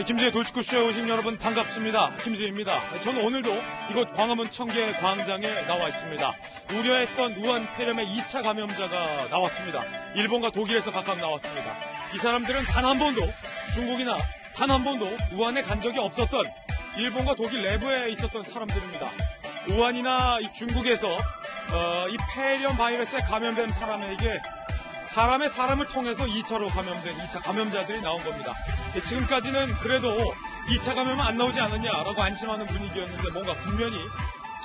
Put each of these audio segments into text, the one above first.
김지의 돌직구쇼에 오신 여러분 반갑습니다. 김지혜입니다. 저는 오늘도 이곳 광화문 청계 광장에 나와 있습니다. 우려했던 우한 폐렴의 2차 감염자가 나왔습니다. 일본과 독일에서 각각 나왔습니다. 이 사람들은 단 한 번도 중국이나 단 한 번도 우한에 간 적이 없었던 일본과 독일 내부에 있었던 사람들입니다. 우한이나 이 중국에서 이 폐렴 바이러스에 감염된 사람에게 사람의 사람을 통해서 2차로 감염된 2차 감염자들이 나온 겁니다. 지금까지는 그래도 2차 감염은 안 나오지 않느냐라고 안심하는 분위기였는데 뭔가 국면이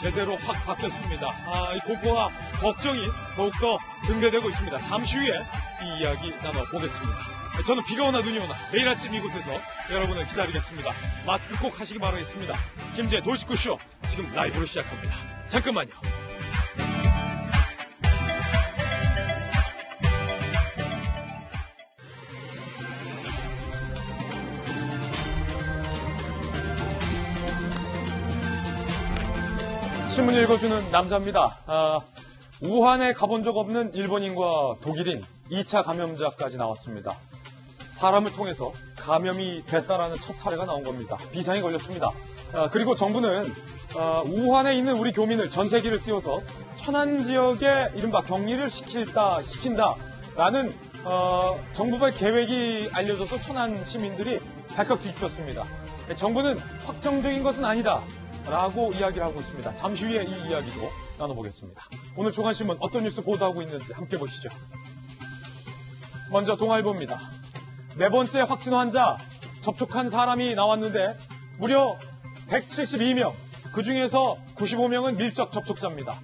제대로 확 바뀌었습니다. 이 공포와 걱정이 더욱더 증대되고 있습니다. 잠시 후에 이 이야기 나눠보겠습니다. 저는 비가 오나 눈이 오나 매일 아침 이곳에서 여러분을 기다리겠습니다. 마스크 꼭 하시기 바라겠습니다. 김지의 돌직구쇼 지금 라이브로 시작합니다. 잠깐만요. 신문 읽어주는 남자입니다. 우한에 가본 적 없는 일본인과 독일인 2차 감염자까지 나왔습니다. 사람을 통해서 감염이 됐다라는 첫 사례가 나온 겁니다. 비상이 걸렸습니다. 그리고 정부는 우한에 있는 우리 교민을 전세기를 띄워서 천안 지역에 이른바 격리를 시킨다라는 정부발 계획이 알려져서 천안 시민들이 발칵 뒤집혔습니다. 정부는 확정적인 것은 아니다 라고 이야기를 하고 있습니다. 잠시 후에 이 이야기도 나눠보겠습니다. 오늘 조간신문 어떤 뉴스 보도하고 있는지 함께 보시죠. 먼저 동아일보입니다. 네 번째 확진 환자 접촉한 사람이 나왔는데 무려 172명, 그중에서 95명은 밀접 접촉자입니다.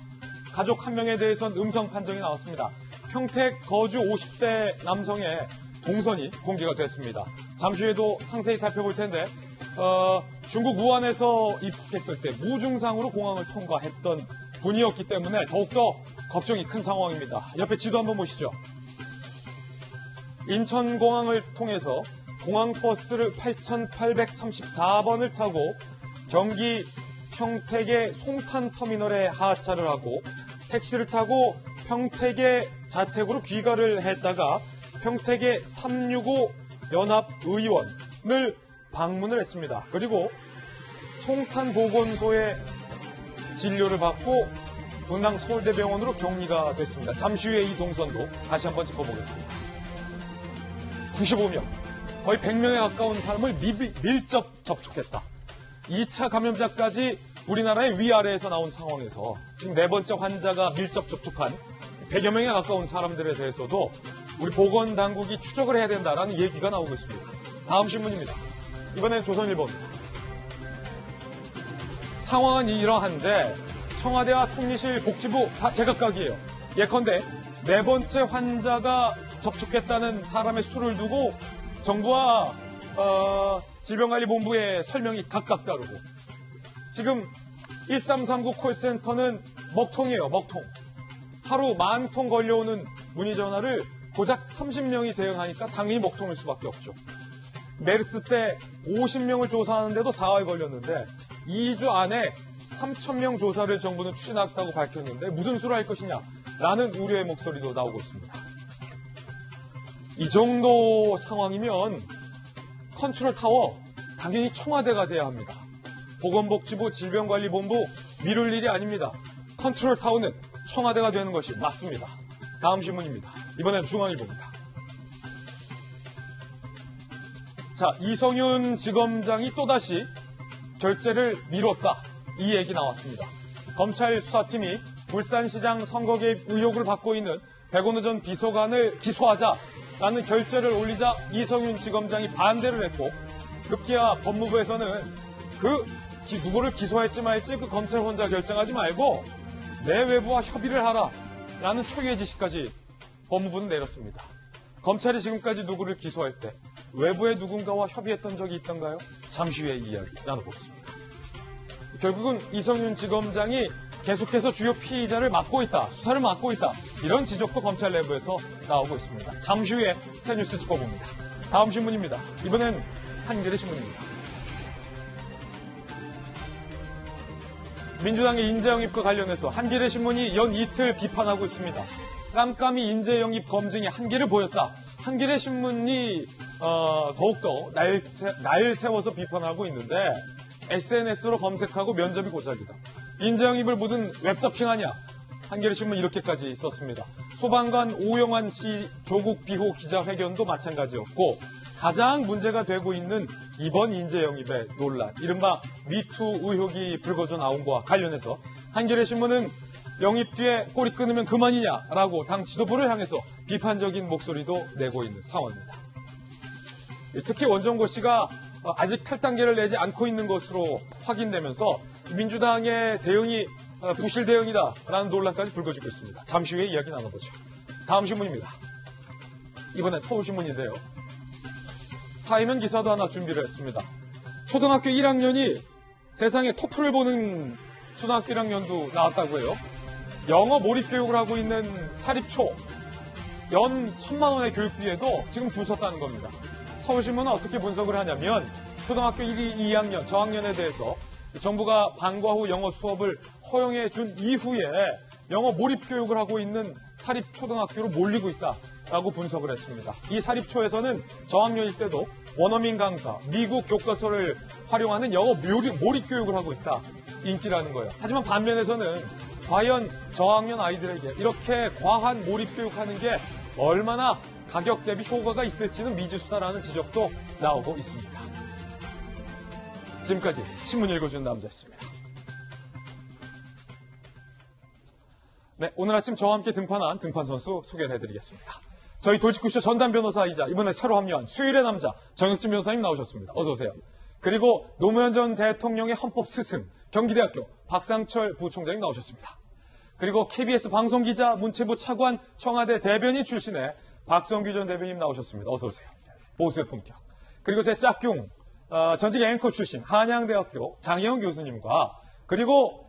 가족 한 명에 대해선 음성 판정이 나왔습니다. 평택 거주 50대 남성의 동선이 공개가 됐습니다. 잠시 후에도 상세히 살펴볼 텐데 중국 우한에서 입국했을 때 무증상으로 공항을 통과했던 분이었기 때문에 더욱더 걱정이 큰 상황입니다. 옆에 지도 한번 보시죠. 인천공항을 통해서 공항버스를 8834번을 타고 경기 평택의 송탄터미널에 하차를 하고 택시를 타고 평택의 자택으로 귀가를 했다가 평택의 365 연합의원을 방문을 했습니다. 그리고 송탄보건소에 진료를 받고 분당 서울대병원으로 격리가 됐습니다. 잠시 후에 이 동선도 다시 한번 짚어보겠습니다. 95명, 거의 100명에 가까운 사람을 밀접 접촉했다. 2차 감염자까지 우리나라의 위아래에서 나온 상황에서 지금 네 번째 환자가 밀접 접촉한 100여 명에 가까운 사람들에 대해서도 우리 보건당국이 추적을 해야 된다라는 얘기가 나오고 있습니다. 다음 신문입니다. 이번엔 조선일보입니다. 상황은 이러한데 청와대와 총리실, 복지부 다 제각각이에요. 예컨대 네 번째 환자가 접촉했다는 사람의 수를 두고 정부와 질병관리본부의 설명이 각각 다르고 지금 1339 콜센터는 먹통이에요. 먹통. 하루 10,000통 걸려오는 문의 전화를 고작 30명이 대응하니까 당연히 먹통일 수밖에 없죠. 메르스 때 50명을 조사하는데도 4월 걸렸는데 2주 안에 3,000명 조사를 정부는 추진하겠다고 밝혔는데 무슨 수를 할 것이냐라는 우려의 목소리도 나오고 있습니다. 이 정도 상황이면 컨트롤 타워 당연히 청와대가 돼야 합니다. 보건복지부 질병관리본부 미룰 일이 아닙니다. 컨트롤 타워는 청와대가 되는 것이 맞습니다. 다음 신문입니다. 이번엔 중앙일보입니다. 자, 이성윤 지검장이 또다시 결재를 미뤘다. 이 얘기 나왔습니다. 검찰 수사팀이 울산시장 선거 개입 의혹을 받고 있는 백원우 전 비서관을 기소하자라는 결재를 올리자 이성윤 지검장이 반대를 했고 급기야 법무부에서는 누구를 기소할지 말지 검찰 혼자 결정하지 말고 내외부와 협의를 하라라는 초유의 지시까지 법무부는 내렸습니다. 검찰이 지금까지 누구를 기소할 때 외부의 누군가와 협의했던 적이 있던가요? 잠시 후에 이야기 나눠보겠습니다. 결국은 이성윤 지검장이 계속해서 주요 피의자를 맡고 있다, 수사를 맡고 있다, 이런 지적도 검찰 내부에서 나오고 있습니다. 잠시 후에 새 뉴스 짚어봅니다. 다음 신문입니다. 이번엔 한겨레 신문입니다. 민주당의 인재 영입과 관련해서 한겨레 신문이 연 이틀 비판하고 있습니다. 깜깜이 인재 영입 검증의 한계를 보였다. 한겨레 신문이 더욱더 날 세워서 비판하고 있는데 SNS로 검색하고 면접이 고작이다. 인재영입을 묻은 웹서핑 아니야. 한겨레신문 이렇게까지 썼습니다. 소방관 오영환 씨 조국 비호 기자회견도 마찬가지였고 가장 문제가 되고 있는 이번 인재영입의 논란, 이른바 미투 의혹이 불거져 나온 것과 관련해서 한겨레신문은 영입 뒤에 꼬리 끊으면 그만이냐라고 당 지도부를 향해서 비판적인 목소리도 내고 있는 상황입니다. 특히 원종고 씨가 아직 탈당계를 내지 않고 있는 것으로 확인되면서 민주당의 대응이 부실 대응이다라는 논란까지 불거지고 있습니다. 잠시 후에 이야기 나눠보죠. 다음 신문입니다. 이번엔 서울신문인데요. 사이면 기사도 하나 준비를 했습니다. 초등학교 1학년이 세상에 토플을 보는 초등학교 1학년도 나왔다고 해요. 영어 몰입 교육을 하고 있는 사립초 연 1,000만 원의 교육비에도 지금 줄 섰다는 겁니다. 서울신문은 어떻게 분석을 하냐면 초등학교 1, 2학년, 저학년에 대해서 정부가 방과 후 영어 수업을 허용해 준 이후에 영어 몰입 교육을 하고 있는 사립초등학교로 몰리고 있다라고 분석을 했습니다. 이 사립초에서는 저학년일 때도 원어민 강사, 미국 교과서를 활용하는 영어 몰입 교육을 하고 있다. 인기라는 거예요. 하지만 반면에서는 과연 저학년 아이들에게 이렇게 과한 몰입 교육하는 게 얼마나 가격 대비 효과가 있을지는 미지수다라는 지적도 나오고 있습니다. 지금까지 신문 읽어주는 남자였습니다. 네, 오늘 아침 저와 함께 등판한 등판선수 소개를 해드리겠습니다. 저희 돌직구쇼 전담 변호사이자 이번에 새로 합류한 수일의 남자 정혁진 변호사님 나오셨습니다. 어서 오세요. 그리고 노무현 전 대통령의 헌법 스승 경기대학교 박상철 부총장님 나오셨습니다. 그리고 KBS 방송기자 문체부 차관 청와대 대변인 출신의 박성규 전 대변인 나오셨습니다. 어서 오세요. 보수의 품격. 그리고 제 짝꿍 전직 앵커 출신 한양대학교 장혜영 교수님과 그리고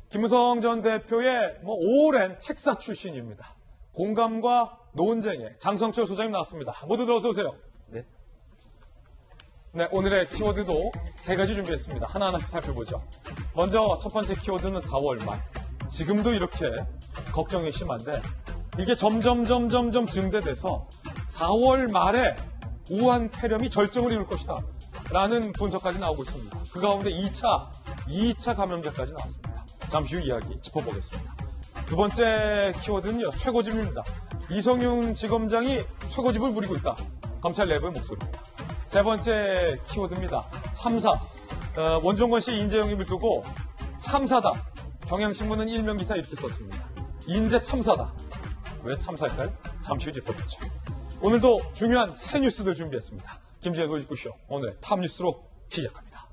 김무성 전 대표의 오랜 책사 출신입니다. 공감과 논쟁의 장성철 소장님 나왔습니다. 모두들 어서 오세요. 네. 네, 오늘의 키워드도 3가지 준비했습니다. 하나하나씩 살펴보죠. 먼저 첫 번째 키워드는 4월 말. 지금도 이렇게 걱정이 심한데 이게 점점 증대돼서 4월 말에 우한 폐렴이 절정을 이룰 것이다 라는 분석까지 나오고 있습니다. 그 가운데 2차 감염자까지 나왔습니다. 잠시 후 이야기 짚어보겠습니다. 두 번째 키워드는요, 쇠고집입니다. 이성윤 지검장이 쇠고집을 부리고 있다. 검찰 내부의 목소리입니다. 세 번째 키워드입니다. 참사. 원종건 씨 인재 영입을 두고 참사다. 경향신문은 일면 기사 이렇게 썼습니다. 인재 참사다. 왜 참사일까요? 잠시 후 짚어보죠. 오늘도 중요한 새 뉴스들 준비했습니다. 김지혜 노이즈구쇼 오늘의 탑뉴스로 시작합니다.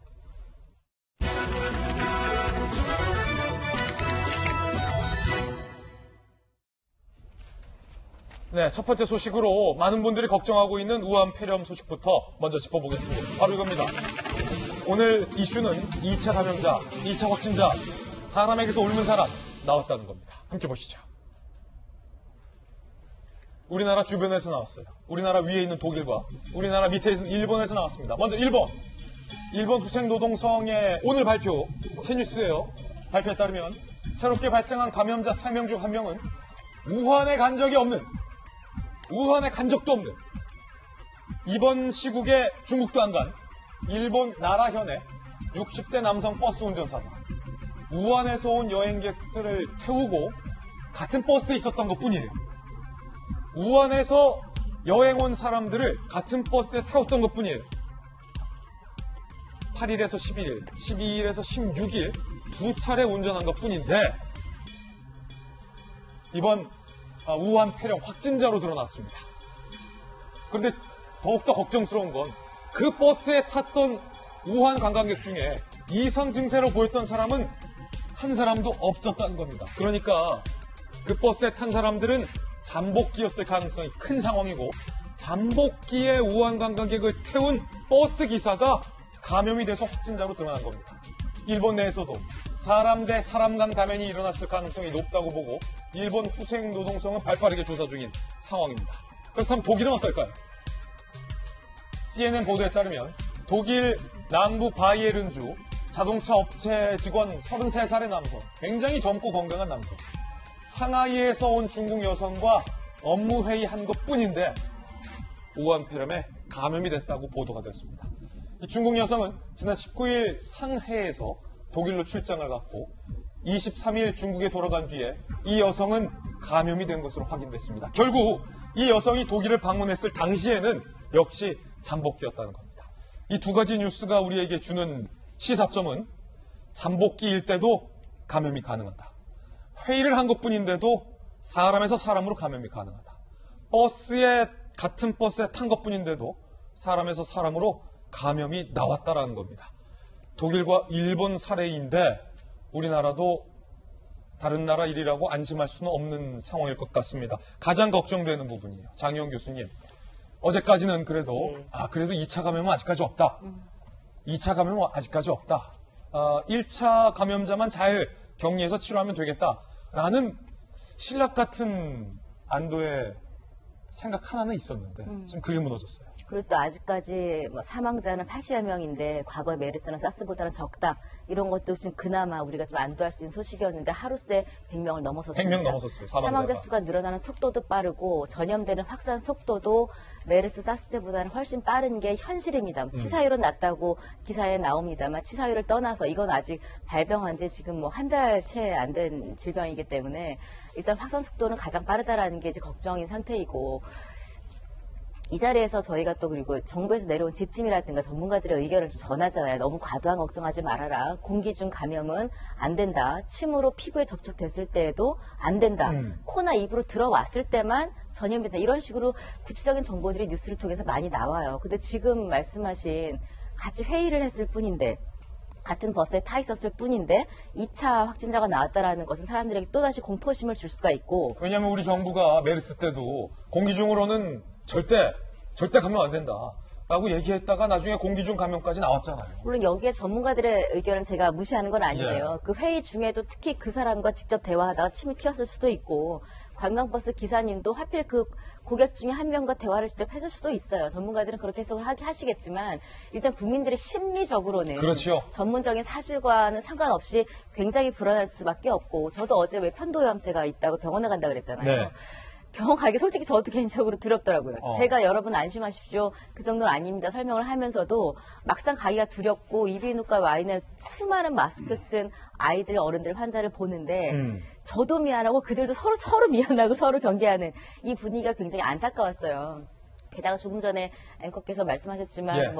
네, 첫 번째 소식으로 많은 분들이 걱정하고 있는 우한 폐렴 소식부터 먼저 짚어보겠습니다. 바로 이겁니다. 오늘 이슈는 2차 감염자, 2차 확진자, 사람에게서 옮은 사람 나왔다는 겁니다. 함께 보시죠. 우리나라 주변에서 나왔어요. 우리나라 위에 있는 독일과 우리나라 밑에 있는 일본에서 나왔습니다. 먼저 일본 후생노동성의 오늘 발표, 새 뉴스예요. 발표에 따르면 새롭게 발생한 감염자 3명 중 1명은 우한에 간 적도 없는 이번 시국에 중국도 안 간 일본 나라현의 60대 남성 버스 운전사다. 우한에서 온 여행객들을 태우고 같은 버스에 있었던 것뿐이에요. 우한에서 여행 온 사람들을 같은 버스에 태웠던 것뿐이에요. 8일에서 11일, 12일에서 16일 두 차례 운전한 것뿐인데 이번 우한 폐렴 확진자로 드러났습니다. 그런데 더욱더 걱정스러운 건 그 버스에 탔던 우한 관광객 중에 이상 증세로 보였던 사람은 한 사람도 없었다는 겁니다. 그러니까 그 버스에 탄 사람들은 잠복기였을 가능성이 큰 상황이고 잠복기에 우한 관광객을 태운 버스 기사가 감염이 돼서 확진자로 드러난 겁니다. 일본 내에서도 사람 대 사람 간 감염이 일어났을 가능성이 높다고 보고 일본 후생노동성은 발빠르게 조사 중인 상황입니다. 그렇다면 독일은 어떨까요? CNN 보도에 따르면 독일 남부 바이에른주 자동차 업체 직원 33살의 남성, 굉장히 젊고 건강한 남성, 상하이에서 온 중국 여성과 업무 회의한 것뿐인데 우한폐렴에 감염이 됐다고 보도가 됐습니다. 이 중국 여성은 지난 19일 상해에서 독일로 출장을 갔고 23일 중국에 돌아간 뒤에 이 여성은 감염이 된 것으로 확인됐습니다. 결국 이 여성이 독일을 방문했을 당시에는 역시 잠복기였다는 겁니다. 이 두 가지 뉴스가 우리에게 주는 시사점은 잠복기일 때도 감염이 가능하다. 회의를 한 것뿐인데도 사람에서 사람으로 감염이 가능하다. 같은 버스에 탄 것뿐인데도 사람에서 사람으로 감염이 나왔다라는 겁니다. 독일과 일본 사례인데 우리나라도 다른 나라 일이라고 안심할 수는 없는 상황일 것 같습니다. 가장 걱정되는 부분이에요. 장희영 교수님. 어제까지는 그래도 2차 감염은 아직까지 없다. 2차 감염은 아직까지 없다. 1차 감염자만 잘 격리해서 치료하면 되겠다라는 신락 같은 안도의 생각 하나는 있었는데 지금 그게 무너졌어요. 그리고 또 아직까지 사망자는 80여 명인데 과거 메르스나 사스보다는 적다. 이런 것도 지금 그나마 우리가 좀 안도할 수 있는 소식이었는데 하루새 100명을 넘어섰습니다. 100명 넘어섰어요. 사망자 수가 늘어나는 속도도 빠르고 전염되는 확산 속도도 메르스 사스 때보다는 훨씬 빠른 게 현실입니다. 치사율은 낮다고 기사에 나옵니다만 치사율을 떠나서 이건 아직 발병한 지 지금 한 달 채 안 된 질병이기 때문에 일단 확산 속도는 가장 빠르다라는 게 이제 걱정인 상태이고 이 자리에서 저희가 또 그리고 정부에서 내려온 지침이라든가 전문가들의 의견을 좀 전하잖아요. 너무 과도한 걱정하지 말아라. 공기 중 감염은 안 된다. 침으로 피부에 접촉됐을 때에도 안 된다. 코나 입으로 들어왔을 때만 전염이 된다. 이런 식으로 구체적인 정보들이 뉴스를 통해서 많이 나와요. 근데 지금 말씀하신 같이 회의를 했을 뿐인데 같은 버스에 타 있었을 뿐인데 2차 확진자가 나왔다라는 것은 사람들에게 또다시 공포심을 줄 수가 있고 왜냐하면 우리 정부가 메르스 때도 공기 중으로는 절대 감염 안 된다라고 얘기했다가 나중에 공기 중 감염까지 나왔잖아요. 물론 여기에 전문가들의 의견을 제가 무시하는 건 아니에요. 그 회의 중에도 특히 그 사람과 직접 대화하다가 침이 튀었을 수도 있고 관광버스 기사님도 하필 그 고객 중에 한 명과 대화를 직접 했을 수도 있어요. 전문가들은 그렇게 해석을 하시겠지만 일단 국민들의 심리적으로는 그렇죠. 전문적인 사실과는 상관없이 굉장히 불안할 수밖에 없고 저도 어제 왜 편도염제가 있다고 병원에 간다 그랬잖아요. 네. 병원 가기 솔직히 저도 개인적으로 두렵더라고요. 제가 여러분 안심하십시오. 그 정도는 아닙니다. 설명을 하면서도 막상 가기가 두렵고 이비인후과 와 있는 수많은 마스크 쓴 아이들, 어른들, 환자를 보는데 저도 미안하고 그들도 서로 미안하고 서로 경계하는 이 분위기가 굉장히 안타까웠어요. 게다가 조금 전에 앵커께서 말씀하셨지만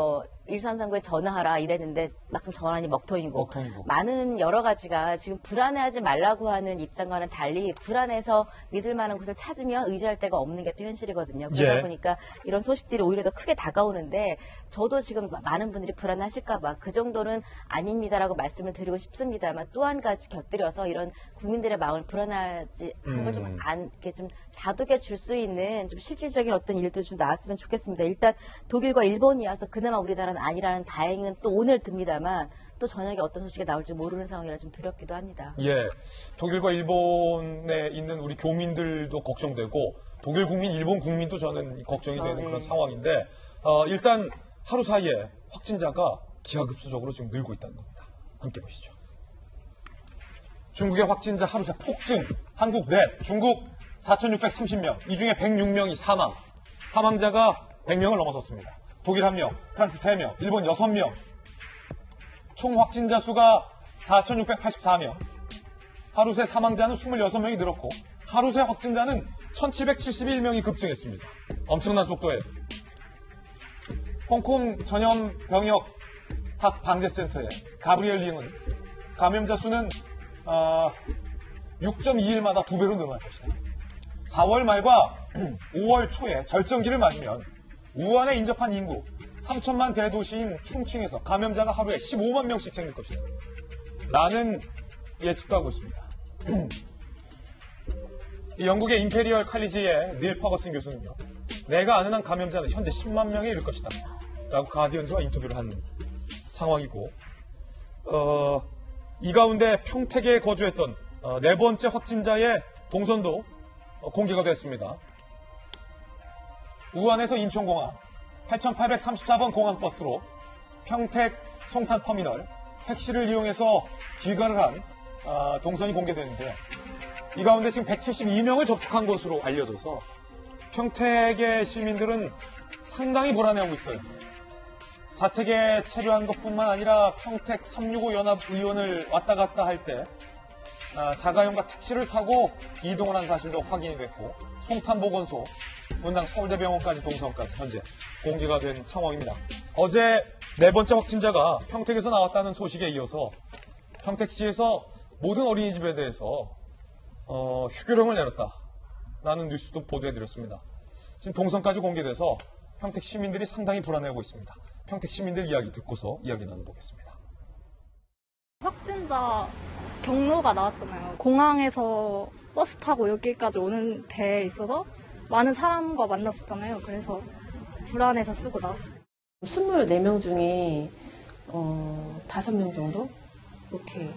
1339에 전화하라 이랬는데 막상 전화니 먹통이고 많은 여러 가지가 지금 불안해하지 말라고 하는 입장과는 달리 불안해서 믿을 만한 곳을 찾으면 의지할 데가 없는 게 또 현실이거든요. 그러다 보니까 이런 소식들이 오히려 더 크게 다가오는데 저도 지금 많은 분들이 불안하실까 봐 그 정도는 아닙니다라고 말씀을 드리고 싶습니다만 또 한 가지 곁들여서 이런 국민들의 마음을 불안하지 하는 걸 좀 다독여 줄 수 있는 좀 실질적인 어떤 일도 좀 나왔으면 좋겠습니다. 일단 독일과 일본이어서 그나마 우리나라는 아니라는 다행은 또 오늘 듭니다만 또 저녁에 어떤 소식이 나올지 모르는 상황이라 좀 두렵기도 합니다. 예, 독일과 일본에 있는 우리 교민들도 걱정되고 독일 국민, 일본 국민도 저는 걱정이 되는 그런 상황인데 일단 하루 사이에 확진자가 기하급수적으로 지금 늘고 있다는 겁니다. 함께 보시죠. 중국의 확진자 하루 새 폭증, 한국 넷, 중국 4,630명, 이 중에 106명이 사망자가 100명을 넘어섰습니다. 독일 1명, 프랑스 3명, 일본 6명, 총 확진자 수가 4,684명, 하루 새 사망자는 26명이 늘었고 하루 새 확진자는 1,771명이 급증했습니다. 엄청난 속도예요. 홍콩 전염병역학 방제센터의 가브리엘 링은 감염자 수는 6.2일마다 2배로 늘어날 것이다. 4월 말과 5월 초에 절정기를 맞으면 우한에 인접한 인구 3천만 대도시인 충칭에서 감염자가 하루에 15만 명씩 생길 것이다. 라는 예측도 하고 있습니다. 영국의 임페리얼 칼리지의 닐 퍼거슨 교수는요. 내가 아는 한 감염자는 현재 10만 명에 이를 것이다. 라고 가디언즈와 인터뷰를 한 상황이고 이 가운데 평택에 거주했던 네 번째 확진자의 동선도 공개가 됐습니다. 우한에서 인천공항 8834번 공항버스로 평택 송탄터미널 택시를 이용해서 귀가를 한 동선이 공개됐는데 이 가운데 지금 172명을 접촉한 것으로 알려져서 평택의 시민들은 상당히 불안해하고 있어요. 자택에 체류한 것뿐만 아니라 평택 365 연합 의원을 왔다 갔다 할 때 자가용과 택시를 타고 이동을 한 사실도 확인이 됐고 송탄보건소, 문당 서울대병원까지 동선까지 현재 공개가 된 상황입니다. 어제 네 번째 확진자가 평택에서 나왔다는 소식에 이어서 평택시에서 모든 어린이집에 대해서 휴교령을 내렸다라는 뉴스도 보도해드렸습니다. 지금 동선까지 공개돼서 평택 시민들이 상당히 불안해하고 있습니다. 평택 시민들 이야기 듣고서 이야기 나눠보겠습니다. 확진자 경로가 나왔잖아요. 공항에서 버스 타고 여기까지 오는 데에 있어서 많은 사람과 만났었잖아요. 그래서 불안해서 쓰고 나왔어요. 24명 중에 5명 정도 이렇게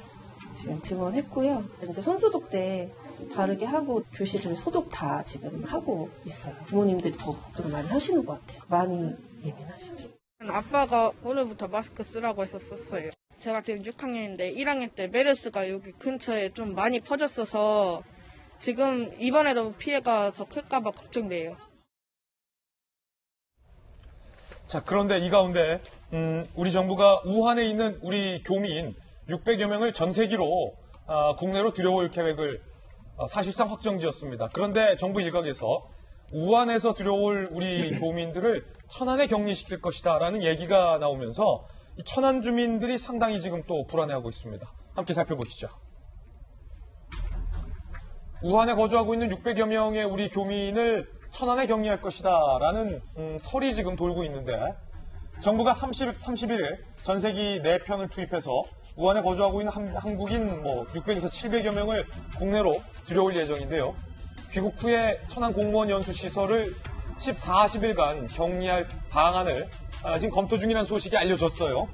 지금 증언했고요. 이제 손소독제 바르게 하고 교실을 소독 다 지금 하고 있어요. 부모님들이 더 걱정을 많이 하시는 것 같아요. 많이 예민하시죠. 아빠가 오늘부터 마스크 쓰라고 했었어요. 제가 지금 6학년인데 1학년 때 메르스가 여기 근처에 좀 많이 퍼졌어서 지금 이번에도 피해가 더 클까봐 걱정돼요. 자, 그런데 이 가운데 우리 정부가 우한에 있는 우리 교민 600여 명을 전세기로 국내로 들여올 계획을 사실상 확정지었습니다. 그런데 정부 일각에서 우한에서 들여올 우리 교민들을 천안에 격리시킬 것이다라는 얘기가 나오면서 이 천안 주민들이 상당히 지금 또 불안해하고 있습니다. 함께 살펴보시죠. 우한에 거주하고 있는 600여 명의 우리 교민을 천안에 격리할 것이다라는 설이 지금 돌고 있는데 정부가 31일 전세기 4편을 투입해서 우한에 거주하고 있는 한국인 600에서 700여 명을 국내로 들여올 예정인데요. 귀국 후에 천안 공무원 연수 시설을 40일간 격리할 방안을 지금 검토 중이라는 소식이 알려졌어요.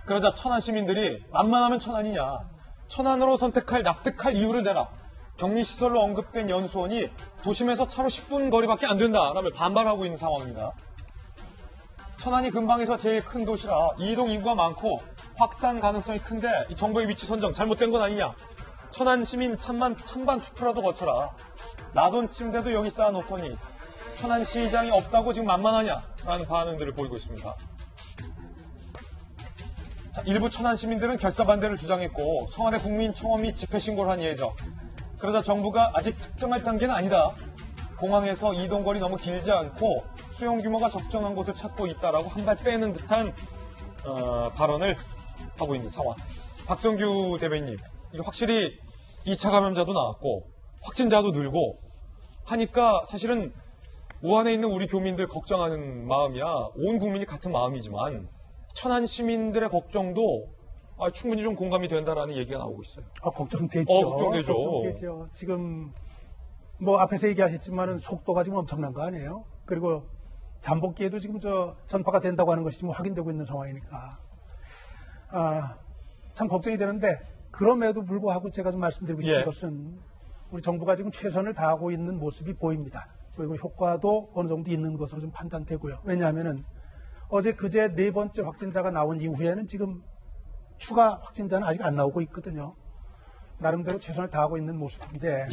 그러자 천안 시민들이 만만하면 천안이냐. 천안으로 납득할 이유를 내라. 격리시설로 언급된 연수원이 도심에서 차로 10분 거리밖에 안 된다라며 반발하고 있는 상황입니다. 천안이 근방에서 제일 큰 도시라 이동 인구가 많고 확산 가능성이 큰데 이 정부의 위치 선정 잘못된 건 아니냐. 천안 시민 찬반 투표라도 거쳐라. 놔둔 침대도 여기 쌓아놓더니 천안시장이 없다고 지금 만만하냐라는 반응들을 보이고 있습니다. 자, 일부 천안 시민들은 결사 반대를 주장했고 청와대 국민청원 집회 신고를 한 예정. 그러자 정부가 아직 특정할 단계는 아니다. 공항에서 이동거리 너무 길지 않고 수용 규모가 적정한 곳을 찾고 있다라고 한 발 빼는 듯한 발언을 하고 있는 상황. 박성규 대변인님, 이게 확실히 2차 감염자도 나왔고 확진자도 늘고 하니까 사실은 우한에 있는 우리 교민들 걱정하는 마음이야 온 국민이 같은 마음이지만 천안 시민들의 걱정도 충분히 좀 공감이 된다라는 얘기가 나오고 있어요. 걱정되죠. 걱정되죠. 걱정되죠. 지금 앞에서 얘기하셨지만은 속도가 지금 엄청난 거 아니에요? 그리고 잠복기에도 지금 전파가 된다고 하는 것이 지금 확인되고 있는 상황이니까 참 걱정이 되는데 그럼에도 불구하고 제가 좀 말씀드리고 싶은 것은 우리 정부가 지금 최선을 다하고 있는 모습이 보입니다. 그리고 효과도 어느 정도 있는 것으로 좀 판단되고요. 왜냐하면은 어제 그제 4번째 확진자가 나온 이후에는 지금 추가 확진자는 아직 안 나오고 있거든요. 나름대로 최선을 다하고 있는 모습인데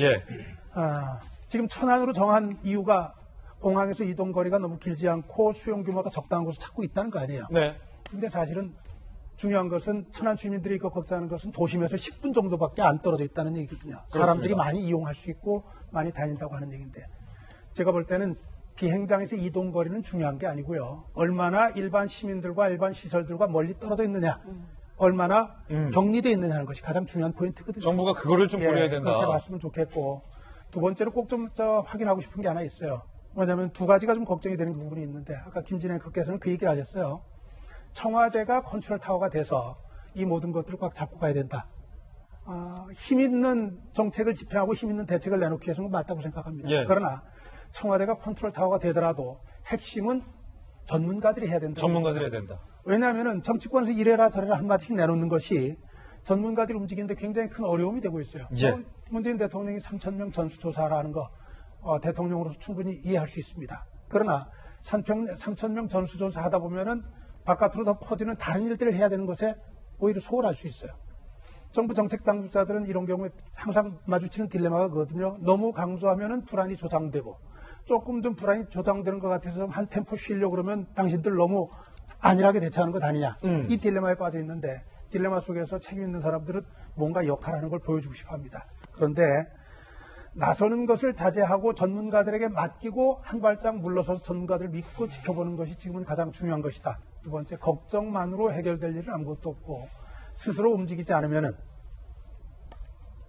지금 천안으로 정한 이유가 공항에서 이동거리가 너무 길지 않고 수용 규모가 적당한 곳을 찾고 있다는 거 아니에요. 네. 근데 사실은 중요한 것은 천안 주민들이 걱정하는 것은 도심에서 10분 정도밖에 안 떨어져 있다는 얘기거든요. 그렇습니다. 사람들이 많이 이용할 수 있고 많이 다닌다고 하는 얘기인데 제가 볼 때는 비행장에서 이동거리는 중요한 게 아니고요. 얼마나 일반 시민들과 일반 시설들과 멀리 떨어져 있느냐. 얼마나 격리되어 있느냐 하는 것이 가장 중요한 포인트거든요. 정부가 그거를 좀 고려해야 된다. 그렇게 봤으면 좋겠고 두 번째로 꼭 좀 확인하고 싶은 게 하나 있어요. 뭐냐면 두 가지가 좀 걱정이 되는 부분이 있는데 아까 김진애 국께서는 그 얘기를 하셨어요. 청와대가 컨트롤 타워가 돼서 이 모든 것들을 꽉 잡고 가야 된다. 힘 있는 정책을 집행하고 힘 있는 대책을 내놓기 위해서는 맞다고 생각합니다. 그러나 청와대가 컨트롤 타워가 되더라도 핵심은 전문가들이 해야 된다. 전문가들이 해야 된다. 왜냐하면 정치권에서 이래라 저래라 한마디씩 내놓는 것이 전문가들이 움직이는데 굉장히 큰 어려움이 되고 있어요. 문재인 대통령이 3,000명 전수조사라는 거 대통령으로서 충분히 이해할 수 있습니다. 그러나 3,000명 전수조사 하다 보면은 바깥으로 더 퍼지는 다른 일들을 해야 되는 것에 오히려 소홀할 수 있어요. 정부 정책 당국자들은 이런 경우에 항상 마주치는 딜레마가 그거든요. 너무 강조하면은 불안이 조장되고 조금 좀 불안이 조장되는 것 같아서 한 템포 쉬려고 그러면 당신들 너무 안일하게 대처하는 것 아니냐. 이 딜레마에 빠져 있는데 딜레마 속에서 책임 있는 사람들은 뭔가 역할하는 걸 보여주고 싶어 합니다. 그런데 나서는 것을 자제하고 전문가들에게 맡기고 한 발짝 물러서서 전문가들을 믿고 지켜보는 것이 지금은 가장 중요한 것이다. 두 번째, 걱정만으로 해결될 일은 아무것도 없고 스스로 움직이지 않으면은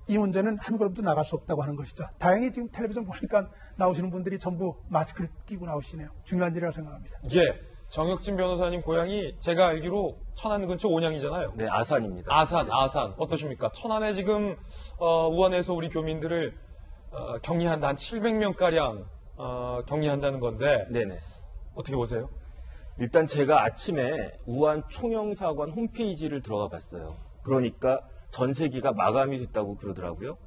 이 문제는 한 걸음도 나갈 수 없다고 하는 것이죠. 다행히 지금 텔레비전 보니까 나오시는 분들이 전부 마스크를 끼고 나오시네요. 중요한 일이라고 생각합니다. 예. 정혁진 변호사님 고향이 제가 알기로 천안 근처 온양이잖아요. 네, 아산입니다. 아산. 어떠십니까? 천안에 지금 우한에서 우리 교민들을 격리한다. 한 700명가량 격리한다는 건데 네네. 어떻게 보세요? 일단 제가 아침에 우한 총영사관 홈페이지를 들어가 봤어요. 그러니까 전세기가 마감이 됐다고 그러더라고요.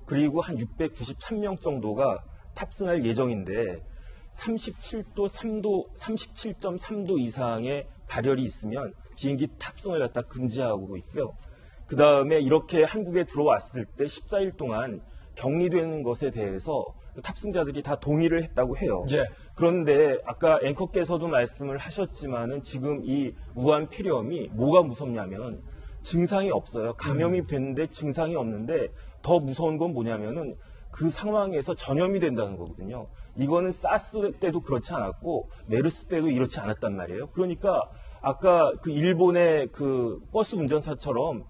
그리고 한 693명 정도가 탑승할 예정인데 37.3도 이상의 발열이 있으면 비행기 탑승을 갖다 금지하고 있고요. 그 다음에 이렇게 한국에 들어왔을 때 14일 동안 격리되는 것에 대해서 탑승자들이 다 동의를 했다고 해요. 예. 그런데 아까 앵커께서도 말씀을 하셨지만은 지금 이 우한 폐렴이 뭐가 무섭냐면 증상이 없어요. 감염이 됐는데 증상이 없는데 더 무서운 건 뭐냐면은 그 상황에서 전염이 된다는 거거든요. 이거는 사스 때도 그렇지 않았고 메르스 때도 이렇지 않았단 말이에요. 그러니까 아까 그 일본의 그 버스 운전사처럼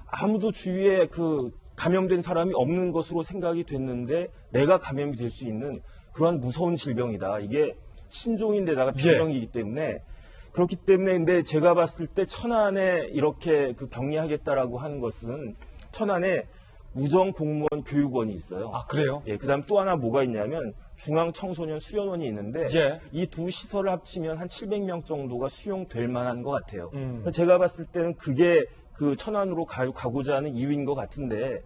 아무도 주위에 그 감염된 사람이 없는 것으로 생각이 됐는데 내가 감염이 될 수 있는 그러한 무서운 질병이다. 이게 신종인데다가 병이기 때문에 그렇기 때문에 근데 제가 봤을 때 천안에 이렇게 그 격리하겠다라고 하는 것은 천안에 우정공무원 교육원이 있어요. 아, 그래요? 예, 그다음 또 하나 뭐가 있냐면 중앙청소년 수련원이 있는데 예. 이 두 시설을 합치면 한 700명 정도가 수용될 만한 것 같아요. 제가 봤을 때는 그게 그 천안으로 가고자 하는 이유인 것 같은데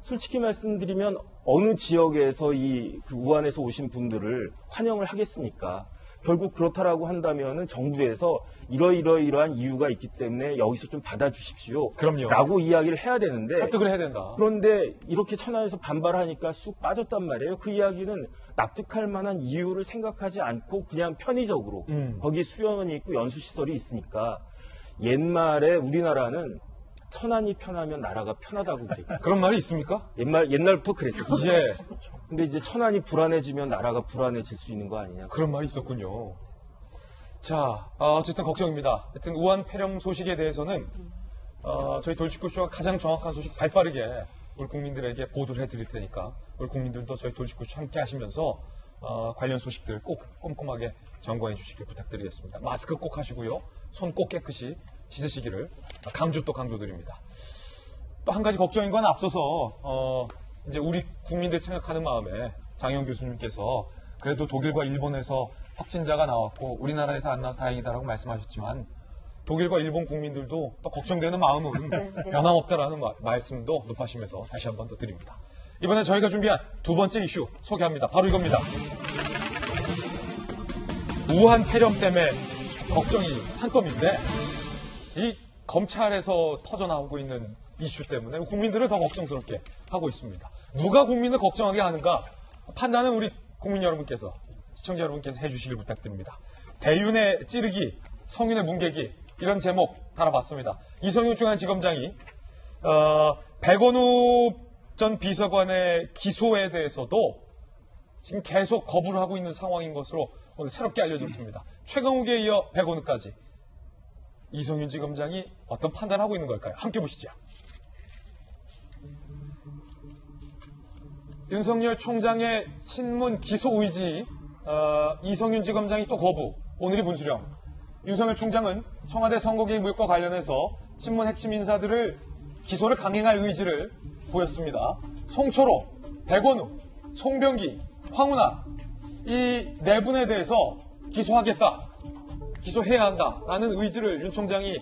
솔직히 말씀드리면 어느 지역에서 그 우한에서 오신 분들을 환영을 하겠습니까? 결국 그렇다라고 한다면은 정부에서 이러이러한 이유가 있기 때문에 여기서 좀 받아주십시오. 그럼요. 라고 이야기를 해야 되는데 설득을 해야 된다. 그런데 이렇게 천안에서 반발하니까 쑥 빠졌단 말이에요. 그 이야기는 납득할 만한 이유를 생각하지 않고 그냥 편의적으로 거기 수련원이 있고 연수시설이 있으니까 옛말에 우리나라는 천안이 편하면 나라가 편하다고 그래요. 그런 말이 있습니까? 옛날부터 그랬어요. 예. 근데 이제 천안이 불안해지면 나라가 불안해질 수 있는 거 아니냐. 그런 말이 있었군요. 자, 어쨌든 걱정입니다. 하여튼 우한 폐렴 소식에 대해서는 저희 돌직구쇼가 가장 정확한 소식 발빠르게 우리 국민들에게 보도를 해드릴 테니까 우리 국민들도 저희 돌직구쇼 함께 하시면서 관련 소식들 꼭 꼼꼼하게 점검해 주시길 부탁드리겠습니다. 마스크 꼭 하시고요. 손 꼭 깨끗이 씻으시기를 강조드립니다. 또 한 가지 걱정인 건 앞서서 이제 우리 국민들 생각하는 마음에 장영 교수님께서 그래도 독일과 일본에서 확진자가 나왔고 우리나라에서 안 나와서 다행이다라고 말씀하셨지만 독일과 일본 국민들도 또 걱정되는 마음은 변함없다라는 말씀도 높아시면서 다시 한 번 더 드립니다. 이번에 저희가 준비한 두 번째 이슈 소개합니다. 바로 이겁니다. 우한 폐렴 때문에 걱정이 산더미인데 이 검찰에서 터져나오고 있는 이슈 때문에 국민들을 더 걱정스럽게 하고 있습니다. 누가 국민을 걱정하게 하는가 판단은 우리 국민 여러분께서 시청자 여러분께서 해주시길 부탁드립니다. 대윤의 찌르기, 성윤의 뭉개기 이런 제목 달아봤습니다. 이성윤 중앙지검장이 백원우 전 비서관의 기소에 대해서도 지금 계속 거부를 하고 있는 상황인 것으로 오늘 새롭게 알려졌습니다. 최강욱에 이어 백원우까지 이성윤 지검장이 어떤 판단을 하고 있는 걸까요? 함께 보시죠. 윤석열 총장의 친문 기소 의지, 이성윤 지검장이 또 거부, 오늘이 분수령. 윤석열 총장은 청와대 선거개입 의혹과 관련해서 친문 핵심 인사들을 기소를 강행할 의지를 보였습니다. 송철호, 백원우, 송병기, 황운하 이 네 분에 대해서 기소하겠다, 기소해야 한다라는 의지를 윤 총장이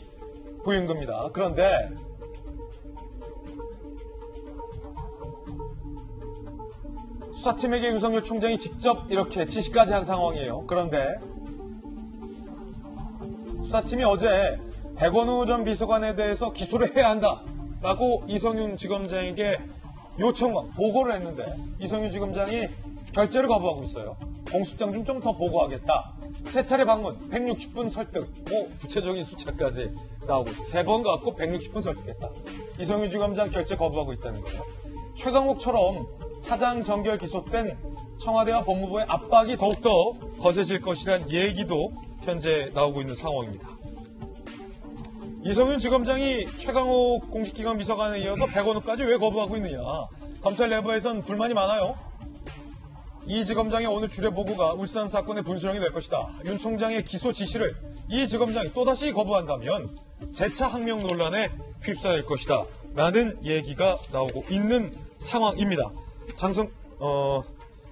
보인 겁니다. 그런데 수사팀에게 윤석열 총장이 직접 이렇게 지시까지 한 상황이에요. 그런데 수사팀이 어제 백원우 전 비서관에 대해서 기소를 해야 한다라고 이성윤 지검장에게 보고를 했는데 이성윤 지검장이 결재를 거부하고 있어요. 공소장 좀 더 보고하겠다. 3차례 방문, 160분 설득, 뭐 구체적인 숫자까지 나오고 있어요. 3번 갖고 160분 설득했다. 이성윤 지검장 결재 거부하고 있다는 거예요. 최강욱처럼 사장 정결 기소된 청와대와 법무부의 압박이 더욱더 거세질 것이란 얘기도 현재 나오고 있는 상황입니다. 이성윤 지검장이 최강욱 공직기관 비서관에 이어서 백원우까지 왜 거부하고 있느냐. 검찰 내부에선 불만이 많아요. 이 지검장의 오늘 주례 보고가 울산 사건의 분수령이 될 것이다. 윤 총장의 기소 지시를 이 지검장이 또다시 거부한다면 재차 항명 논란에 휩싸일 것이다. 라는 얘기가 나오고 있는 상황입니다.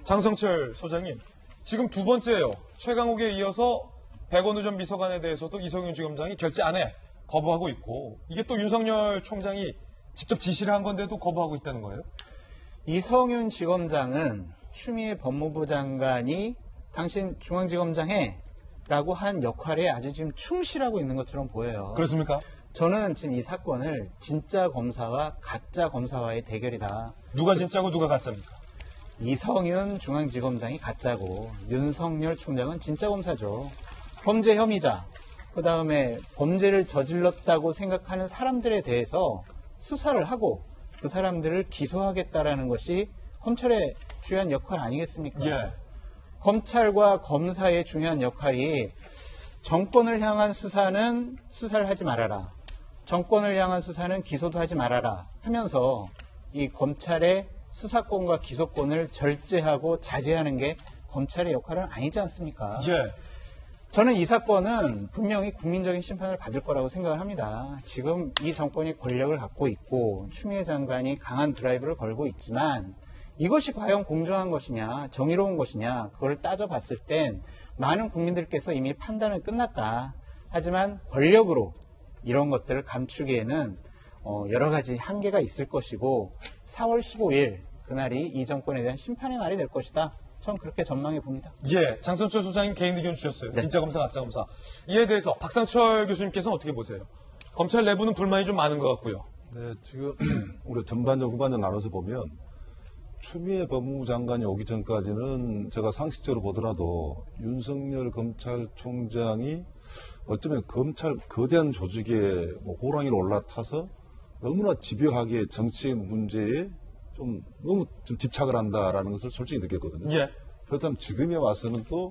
장성철 소장님, 지금 두 번째예요. 최강욱에 이어서 백원우 전 비서관에 대해서도 이성윤 지검장이 결재 안 해. 거부하고 있고, 이게 또 윤석열 총장이 직접 지시를 한 건데도 거부하고 있다는 거예요? 이성윤 지검장은 추미애 법무부 장관이 당신 중앙지검장 해 라고 한 역할에 아주 지금 충실하고 있는 것처럼 보여요. 그렇습니까? 저는 지금 이 사건을 진짜 검사와 가짜 검사와의 대결이다. 누가 진짜고 누가 가짜입니까? 이성윤 중앙지검장이 가짜고 윤석열 총장은 진짜 검사죠. 범죄 혐의자, 그 다음에 범죄를 저질렀다고 생각하는 사람들에 대해서 수사를 하고 그 사람들을 기소하겠다라는 것이 검찰의 중요한 역할 아니겠습니까? 예. 검찰과 검사의 중요한 역할이 정권을 향한 수사는 수사를 하지 말아라. 정권을 향한 수사는 기소도 하지 말아라 하면서 이 검찰의 수사권과 기소권을 절제하고 자제하는 게 검찰의 역할은 아니지 않습니까? 예. 저는 이 사건은 분명히 국민적인 심판을 받을 거라고 생각을 합니다. 지금 이 정권이 권력을 갖고 있고 추미애 장관이 강한 드라이브를 걸고 있지만 이것이 과연 공정한 것이냐, 정의로운 것이냐, 그걸 따져봤을 땐 많은 국민들께서 이미 판단은 끝났다. 하지만 권력으로 이런 것들을 감추기에는 여러 가지 한계가 있을 것이고 4월 15일 그날이 이 정권에 대한 심판의 날이 될 것이다. 전 그렇게 전망해 봅니다. 예, 장성철 소장님 개인 의견 주셨어요. 네. 진짜 검사, 가짜 검사. 이에 대해서 박상철 교수님께서는 어떻게 보세요? 검찰 내부는 불만이 좀 많은 것 같고요. 네, 지금 우리 전반전, 후반전 나눠서 보면 추미애 법무부 장관이 오기 전까지는 제가 상식적으로 보더라도 윤석열 검찰총장이 어쩌면 검찰 거대한 조직에 호랑이로 올라타서 너무나 집요하게 정치의 문제에 너무 집착을 한다라는 것을 솔직히 느꼈거든요. 예. 그렇다면 지금에 와서는 또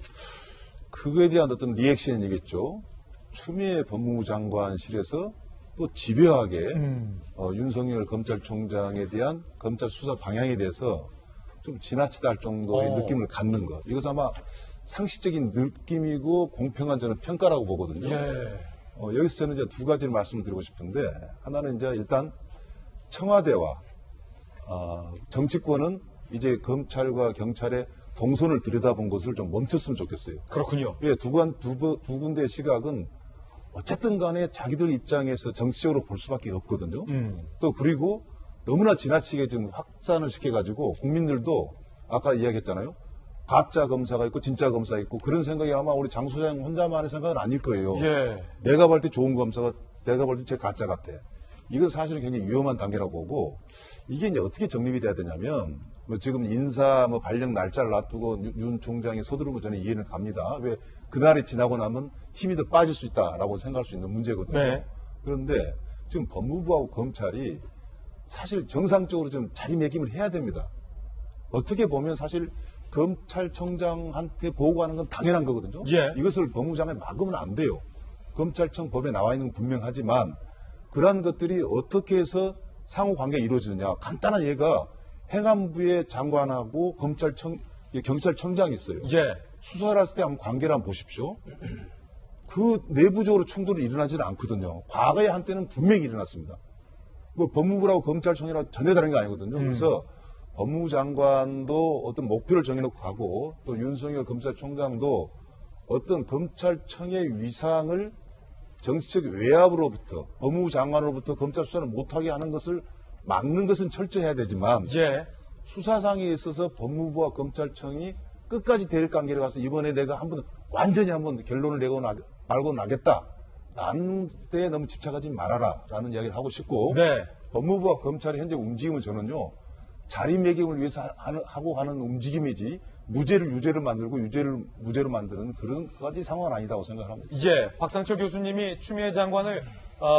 그거에 대한 어떤 리액션이겠죠. 추미애 법무부 장관실에서 또 집요하게 윤석열 검찰총장에 대한 검찰 수사 방향에 대해서 좀 지나치다 할 정도의 느낌을 갖는 것. 이것은 아마 상식적인 느낌이고 공평한 저는 평가라고 보거든요. 예. 여기서 저는 이제 두 가지를 말씀을 드리고 싶은데, 하나는 이제 일단 청와대와 정치권은 이제 검찰과 경찰의 동선을 들여다본 것을 좀 멈췄으면 좋겠어요. 그렇군요. 예, 두 군데의 시각은 어쨌든 간에 자기들 입장에서 정치적으로 볼 수밖에 없거든요. 또 그리고 너무나 지나치게 지금 확산을 시켜가지고 국민들도 아까 이야기했잖아요. 가짜 검사가 있고 진짜 검사 있고 그런 생각이 아마 우리 장 소장 혼자만의 생각은 아닐 거예요. 예. 내가 볼 때 좋은 검사가 내가 볼 때 제 가짜 같아. 이건 사실은 굉장히 위험한 단계라고 보고 이게 이제 어떻게 정립이 돼야 되냐면 지금 인사 발령 날짜를 놔두고 윤 총장이 서두르는 거 저는 이해는 갑니다. 왜 그날이 지나고 나면 힘이 더 빠질 수 있다라고 생각할 수 있는 문제거든요. 네. 그런데 지금 법무부하고 검찰이 사실 정상적으로 좀 자리매김을 해야 됩니다. 어떻게 보면 사실 검찰총장한테 보고하는 건 당연한 거거든요. 예. 이것을 법무부장에 막으면 안 돼요. 검찰청 법에 나와 있는 건 분명하지만 그러한 것들이 어떻게 해서 상호관계가 이루어지느냐. 간단한 예가 행안부의 장관하고 경찰청장이 있어요. 예. 수사를 할 때 한번 관계를 한번 보십시오. 그 내부적으로 충돌이 일어나지는 않거든요. 과거에 한때는 분명히 일어났습니다. 법무부라고 검찰청이라고 전혀 다른 게 아니거든요. 그래서 법무부 장관도 어떤 목표를 정해놓고 가고 또 윤석열 검찰총장도 어떤 검찰청의 위상을 정치적 외압으로부터 법무부 장관으로부터 검찰 수사를 못하게 하는 것을 막는 것은 철저해야 되지만 예. 수사상에 있어서 법무부와 검찰청이 끝까지 대립관계로 가서 이번에 내가 완전히 한번 결론을 말고 나겠다. 라는 데에 너무 집착하지 말아라. 라는 이야기를 하고 싶고 네. 법무부와 검찰의 현재 움직임은 저는요. 자리매김을 위해서 하고 하는 움직임이지 무죄를 유죄를 만들고 유죄를 무죄로 만드는 그런까지 상황은 아니다고 생각합니다. 예, 박상철 교수님이 추미애 장관을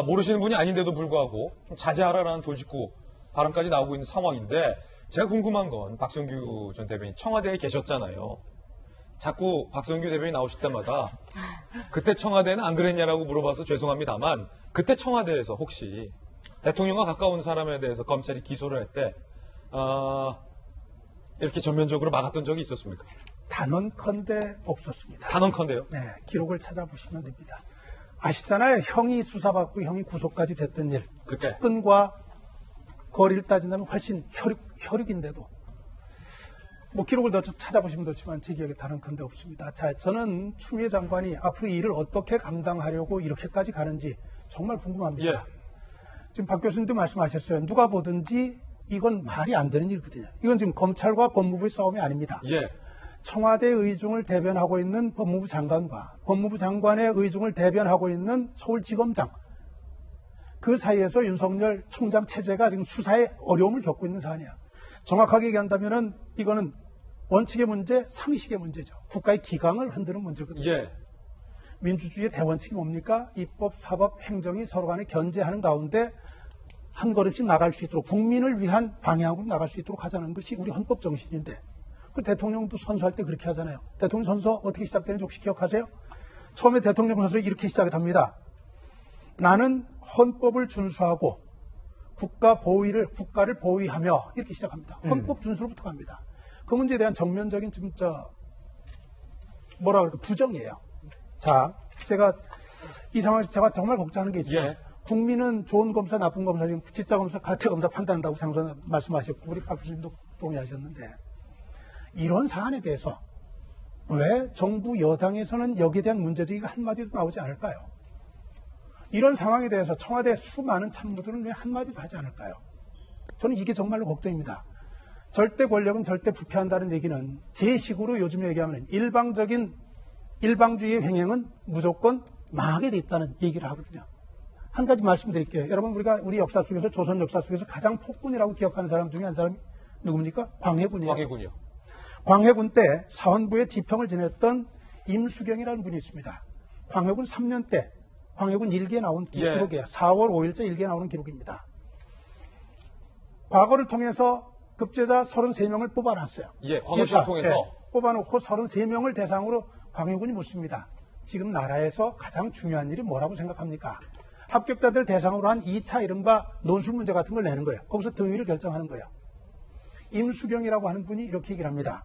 모르시는 분이 아닌데도 불구하고 좀 자제하라라는 돌직구 발언까지 나오고 있는 상황인데 제가 궁금한 건 박성규 전 대변인 청와대에 계셨잖아요. 자꾸 박성규 대변인 나오실 때마다 그때 청와대는 안 그랬냐라고 물어봐서 죄송합니다만 그때 청와대에서 혹시 대통령과 가까운 사람에 대해서 검찰이 기소를 할 때 이렇게 전면적으로 막았던 적이 있었습니까? 단언컨대 없었습니다. 단언컨대요? 네, 기록을 찾아보시면 됩니다. 아시잖아요. 형이 수사받고 형이 구속까지 됐던 일. 그때. 측근과 거리를 따진다면 훨씬 혈육인데도 뭐 기록을 더 찾아보시면 좋지만 제 기억에 단언컨대 없습니다. 자, 저는 추미애 장관이 앞으로 이 일을 어떻게 감당하려고 이렇게까지 가는지 정말 궁금합니다. 예. 지금 박 교수님도 말씀하셨어요. 누가 보든지 이건 말이 안 되는 일이거든요. 이건 지금 검찰과 법무부의 싸움이 아닙니다. 예. 청와대 의중을 대변하고 있는 법무부 장관과 법무부 장관의 의중을 대변하고 있는 서울지검장, 그 사이에서 윤석열 총장 체제가 지금 수사에 어려움을 겪고 있는 사안이에요. 정확하게 얘기한다면은 이거는 원칙의 문제, 상식의 문제죠. 국가의 기강을 흔드는 문제거든요. 예. 민주주의의 대원칙이 뭡니까? 입법, 사법, 행정이 서로 간에 견제하는 가운데 한 걸음씩 나갈 수 있도록 국민을 위한 방향으로 나갈 수 있도록 하자는 것이 우리 헌법 정신인데 그 대통령도 선서할 때 그렇게 하잖아요. 대통령 선서 어떻게 시작되는지 혹시 기억하세요? 처음에 대통령 선서 이렇게 시작합니다. 나는 헌법을 준수하고 국가를 보위하며 이렇게 시작합니다. 헌법 준수로부터 갑니다. 그 문제에 대한 정면적인 부정이에요. 자, 제가 이 상황에서 제가 정말 걱정하는 게 있어요. 예. 국민은 좋은 검사, 나쁜 검사, 지금 진짜 검사, 가짜 검사 판단한다고 장선 말씀하셨고 우리 박 교수님도 동의하셨는데 이런 사안에 대해서 왜 정부 여당에서는 여기에 대한 문제제기가 한마디도 나오지 않을까요? 이런 상황에 대해서 청와대 수많은 참모들은 왜 한마디도 하지 않을까요? 저는 이게 정말로 걱정입니다. 절대 권력은 절대 부패한다는 얘기는 제 식으로 요즘 얘기하면 일방주의의 횡행은 무조건 망하게 돼 있다는 얘기를 하거든요. 한 가지 말씀드릴게요. 여러분 우리 역사 속에서 조선 역사 속에서 가장 폭군이라고 기억하는 사람 중에 한 사람이 누굽니까? 광해군이에요. 광해군이요. 광해군 때 사헌부의 지평을 지냈던 임수경이라는 분이 있습니다. 광해군 3년 때 광해군 일기에 나온 기록이에요. 4월 5일째 일기에 나오는 기록입니다. 과거를 통해서 급제자 33명을 뽑아놨어요. 예, 과거시를 통해서. 뽑아놓고 33명을 대상으로 광해군이 묻습니다. 지금 나라에서 가장 중요한 일이 뭐라고 생각합니까? 합격자들 대상으로 한 2차 이른바 논술 문제 같은 걸 내는 거예요. 거기서 등위를 결정하는 거예요. 임수경이라고 하는 분이 이렇게 얘기를 합니다.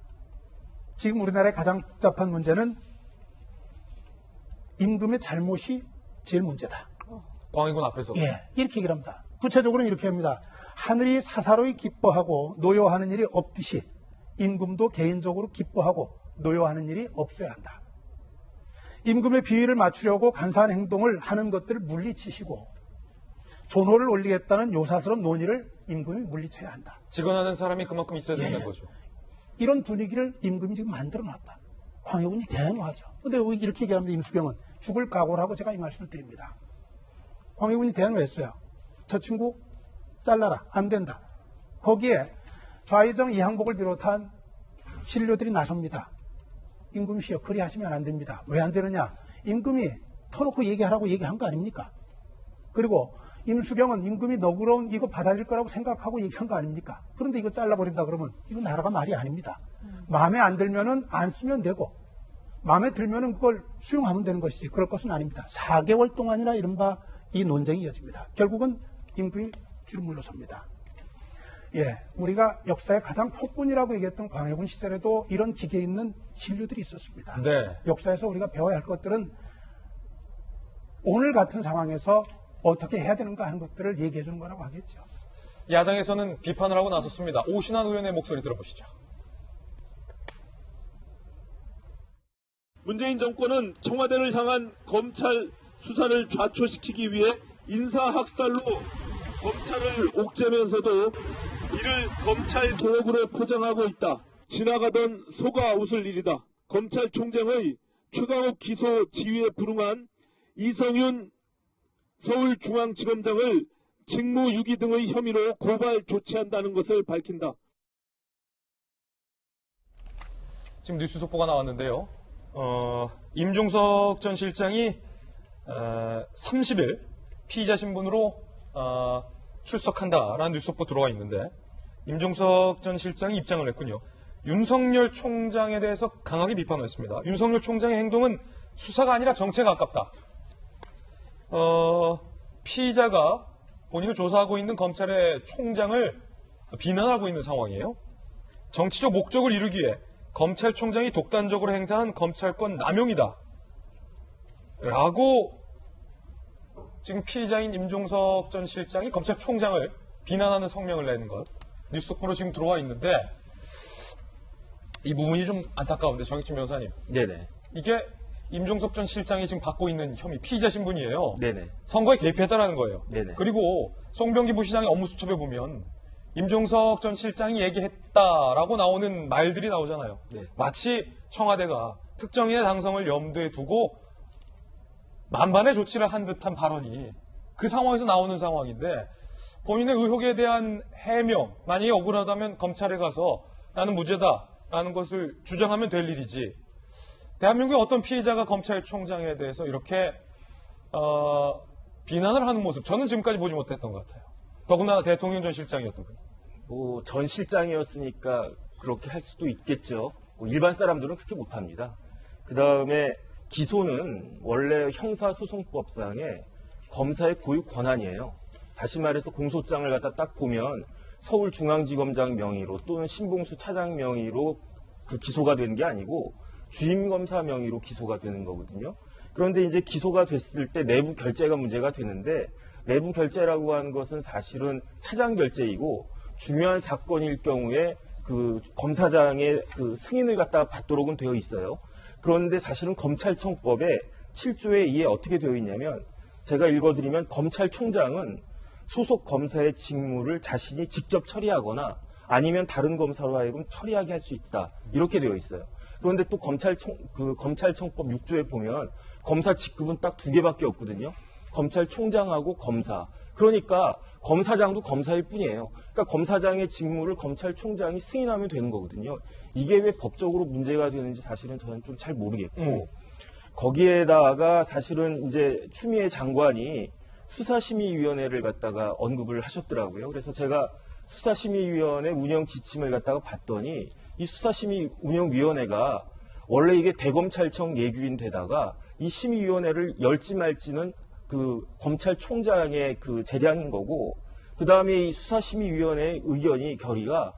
지금 우리나라의 가장 복잡한 문제는 임금의 잘못이 제일 문제다. 광해군 앞에서. 예, 이렇게 얘기를 합니다. 구체적으로는 이렇게 합니다. 하늘이 사사로이 기뻐하고 노여하는 일이 없듯이 임금도 개인적으로 기뻐하고 노여하는 일이 없어야 한다. 임금의 비위를 맞추려고 간사한 행동을 하는 것들을 물리치시고 존호를 올리겠다는 요사스러운 논의를 임금이 물리쳐야 한다. 직언하는 사람이 그만큼 있어야 된다는 거죠. 이런 분위기를 임금이 지금 만들어놨다. 광해군이 대노하죠. 그런데 이렇게 얘기합니다. 임수경은 죽을 각오를 하고 제가 이 말씀을 드립니다. 광해군이 대노했어요. 저 친구 잘라라. 안 된다. 거기에 좌의정 이항복을 비롯한 신료들이 나섭니다. 임금씨여 그리 하시면 안 됩니다. 왜 안 되느냐? 임금이 터놓고 얘기하라고 얘기한 거 아닙니까? 그리고 임수경은 임금이 너그러운 이거 받아들일 거라고 생각하고 얘기한 거 아닙니까? 그런데 이거 잘라버린다 그러면 이거 나라가 말이 아닙니다. 마음에 안 들면은 안 쓰면 되고 마음에 들면은 그걸 수용하면 되는 것이지 그럴 것은 아닙니다. 4개월 동안이나 이른바 이 논쟁이 이어집니다. 결국은 임금이 뒤로 물러섭니다. 예, 우리가 역사의 가장 폭군이라고 얘기했던 광해군 시절에도 이런 기계에 있는 신료들이 있었습니다. 네. 역사에서 우리가 배워야 할 것들은 오늘 같은 상황에서 어떻게 해야 되는가 하는 것들을 얘기해 주는 거라고 하겠죠. 야당에서는 비판을 하고 나섰습니다. 오신환 의원의 목소리 들어보시죠. 문재인 정권은 청와대를 향한 검찰 수사를 좌초시키기 위해 인사학살로 검찰을 옥죄면서도 이를 검찰 개혁으로 포장하고 있다. 지나가던 소가 웃을 일이다. 검찰총장의 최강욱 기소 지휘에 불응한 이성윤 서울중앙지검장을 직무유기 등의 혐의로 고발 조치한다는 것을 밝힌다. 지금 뉴스 속보가 나왔는데요. 임종석 전 실장이 30일 피의자 신분으로 출석한다라는 뉴스 속보 들어와 있는데 임종석 전 실장이 입장을 냈군요. 윤석열 총장에 대해서 강하게 비판을 했습니다. 윤석열 총장의 행동은 수사가 아니라 정치에 가깝다. 피의자가 본인을 조사하고 있는 검찰의 총장을 비난하고 있는 상황이에요. 정치적 목적을 이루기 위해 검찰총장이 독단적으로 행사한 검찰권 남용이다. 라고 지금 피의자인 임종석 전 실장이 검찰총장을 비난하는 성명을 내는 것 뉴스 속보로 지금 들어와 있는데 이 부분이 좀 안타까운데 정익진 변호사님. 네네. 이게 임종석 전 실장이 지금 받고 있는 혐의 피의자 신분이에요. 네네. 선거에 개입했다라는 거예요. 네네. 그리고 송병기 부시장의 업무 수첩에 보면 임종석 전 실장이 얘기했다라고 나오는 말들이 나오잖아요. 네. 마치 청와대가 특정인의 당선을 염두에 두고 만반의 조치를 한 듯한 발언이 그 상황에서 나오는 상황인데 본인의 의혹에 대한 해명, 만약에 억울하다면 검찰에 가서 나는 무죄다라는 것을 주장하면 될 일이지 대한민국의 어떤 피의자가 검찰총장에 대해서 이렇게 비난을 하는 모습 저는 지금까지 보지 못했던 것 같아요. 더군다나 대통령 전 실장이었던 분. 뭐 전 실장이었으니까 그렇게 할 수도 있겠죠. 뭐 일반 사람들은 그렇게 못합니다. 그 다음에 기소는 원래 형사소송법상에 검사의 고유 권한이에요. 다시 말해서 공소장을 갖다 딱 보면 서울중앙지검장 명의로 또는 신봉수 차장 명의로 그 기소가 되는 게 아니고 주임검사 명의로 기소가 되는 거거든요. 그런데 이제 기소가 됐을 때 내부 결재가 문제가 되는데 내부 결재라고 하는 것은 사실은 차장 결재이고 중요한 사건일 경우에 그 검사장의 그 승인을 갖다가 받도록은 되어 있어요. 그런데 사실은 검찰청법에 7조에 2에 어떻게 되어 있냐면 제가 읽어드리면 검찰총장은 소속 검사의 직무를 자신이 직접 처리하거나 아니면 다른 검사로 하여금 처리하게 할 수 있다. 이렇게 되어 있어요. 그런데 또 검찰청법 6조에 보면 검사 직급은 딱 2개밖에 없거든요. 검찰총장하고 검사. 그러니까 검사장도 검사일 뿐이에요. 그러니까 검사장의 직무를 검찰총장이 승인하면 되는 거거든요. 이게 왜 법적으로 문제가 되는지 사실은 저는 좀 잘 모르겠고 거기에다가 사실은 이제 추미애 장관이 수사심의위원회를 갖다가 언급을 하셨더라고요. 그래서 제가 수사심의위원회 운영 지침을 갖다가 봤더니 이 수사심의 운영위원회가 원래 이게 대검찰청 예규인데다가 이 심의위원회를 열지 말지는 그 검찰총장의 그 재량인 거고 그 다음에 이 수사심의위원회의 의견이 결의가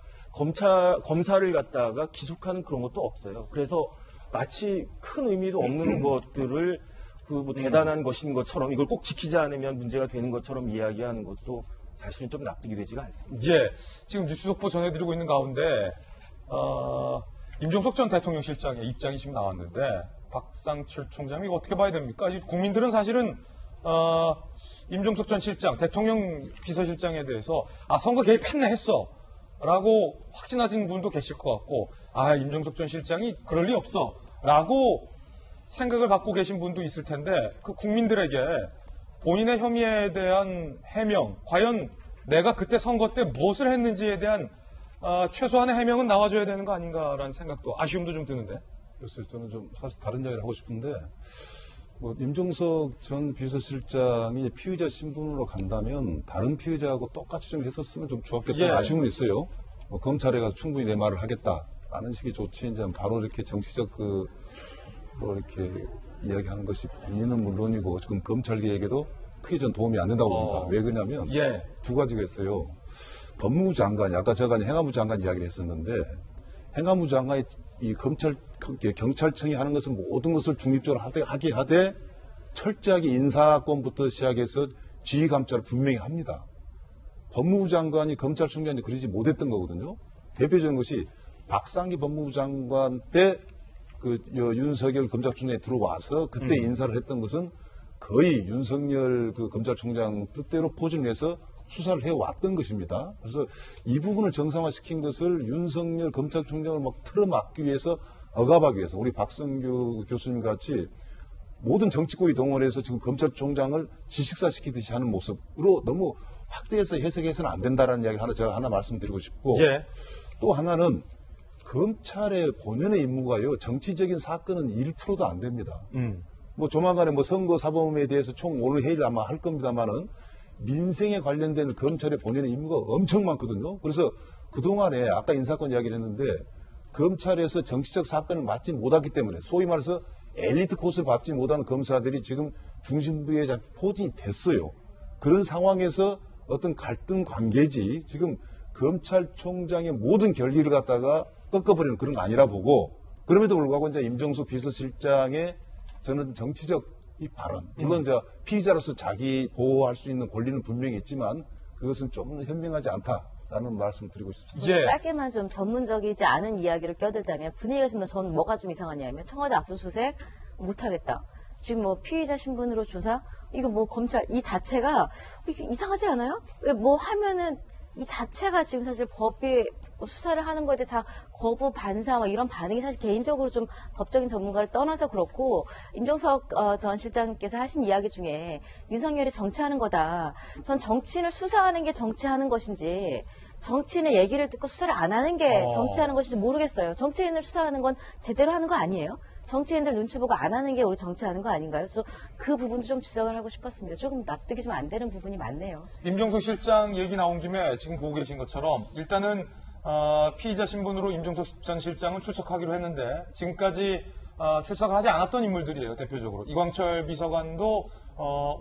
검사를 갖다가 기속하는 그런 것도 없어요. 그래서 마치 큰 의미도 없는 것들을 그 뭐 대단한 것인 것처럼 이걸 꼭 지키지 않으면 문제가 되는 것처럼 이야기하는 것도 사실은 좀 납득이 되지가 않습니다. 예, 지금 뉴스 속보 전해드리고 있는 가운데 임종석 전 대통령 실장의 입장이 지금 나왔는데 박상철 총장이 이거 어떻게 봐야 됩니까? 국민들은 사실은 임종석 전 실장, 대통령 비서실장에 대해서 선거 개입했네 했어 라고 확신하시는 분도 계실 것 같고 임종석 전 실장이 그럴 리 없어 라고 생각을 갖고 계신 분도 있을 텐데 그 국민들에게 본인의 혐의에 대한 해명, 과연 내가 그때 선거 때 무엇을 했는지에 대한 최소한의 해명은 나와줘야 되는 거 아닌가라는 생각도 아쉬움도 좀 드는데. 글쎄요, 저는 좀 사실 다른 이야기를 하고 싶은데 뭐 임종석 전 비서실장이 피의자 신분으로 간다면 다른 피의자하고 똑같이 좀 했었으면 좀 좋았겠다는 아쉬움은 있어요. 뭐 검찰에 가서 충분히 내 말을 하겠다라는 식이 좋지 이제 바로 이렇게 정치적 뭐 이렇게 이야기하는 것이 본인은 물론이고 지금 검찰 개혁에도 크게 전 도움이 안 된다고 봅니다. 왜 그러냐면 두 가지가 있어요. 법무부 장관이 아까 제가 행안부 장관 이야기를 했었는데 행안부 장관이 이 경찰청이 하는 것은 모든 것을 중립적으로 하게 하되 철저하게 인사권부터 시작해서 지휘 감찰을 분명히 합니다. 법무부 장관이 검찰총장한테 그러지 못했던 거거든요. 대표적인 것이 박상기 법무부 장관 때 윤석열 검찰총장에 들어와서 그때 인사를 했던 것은 거의 윤석열 검찰총장 뜻대로 포진해서 수사를 해왔던 것입니다. 그래서 이 부분을 정상화시킨 것을 윤석열 검찰총장을 막 틀어막기 위해서 억압하기 위해서 우리 박성규 교수님 같이 모든 정치권이 동원해서 지금 검찰총장을 지식사시키듯이 하는 모습으로 너무 확대해서 해석해서는 안 된다라는 이야기 제가 하나 말씀드리고 싶고 또 하나는 검찰의 본연의 임무가요, 정치적인 사건은 1%도 안 됩니다. 뭐 조만간에 뭐 선거 사범에 대해서 총 오늘 회의를 아마 할 겁니다만은 민생에 관련된 검찰의 본연의 임무가 엄청 많거든요. 그래서 그동안에 아까 인사권 이야기를 했는데 검찰에서 정치적 사건을 맡지 못했기 때문에 소위 말해서 엘리트 코스를 밟지 못하는 검사들이 지금 중심부에 포진이 됐어요. 그런 상황에서 어떤 갈등 관계지 지금 검찰총장의 모든 결의를 갖다가 꺾어버리는 그런 거 아니라 보고 그럼에도 불구하고 이제 임종석 비서실장의 저는 정치적 이 발언 물론 이제 피의자로서 자기 보호할 수 있는 권리는 분명히 있지만 그것은 좀 현명하지 않다라는 말씀을 드리고 싶습니다. 예. 짧게만 좀 전문적이지 않은 이야기를 껴들자면 분위기가 지금 저는 뭐가 좀 이상하냐면 청와대 압수수색 못하겠다. 지금 뭐 피의자 신분으로 조사 이거 뭐 검찰 이 자체가 이게 이상하지 않아요? 왜 뭐 하면은 이 자체가 지금 사실 법이 수사를 하는 거에 대해서 다 거부, 반사, 이런 반응이 사실 개인적으로 좀 법적인 전문가를 떠나서 그렇고, 임종석 전 실장님께서 하신 이야기 중에 윤석열이 정치하는 거다. 전 정치인을 수사하는 게 정치하는 것인지, 정치인의 얘기를 듣고 수사를 안 하는 게 정치하는 것인지 모르겠어요. 정치인을 수사하는 건 제대로 하는 거 아니에요? 정치인들 눈치 보고 안 하는 게 우리 정치하는 거 아닌가요? 그래서 그 부분도 좀 지적을 하고 싶었습니다. 조금 납득이 좀 안 되는 부분이 많네요. 임종석 실장 얘기 나온 김에 지금 보고 계신 것처럼 일단은 피의자 신분으로 임종석 전 실장을 출석하기로 했는데 지금까지 출석을 하지 않았던 인물들이에요. 대표적으로 이광철 비서관도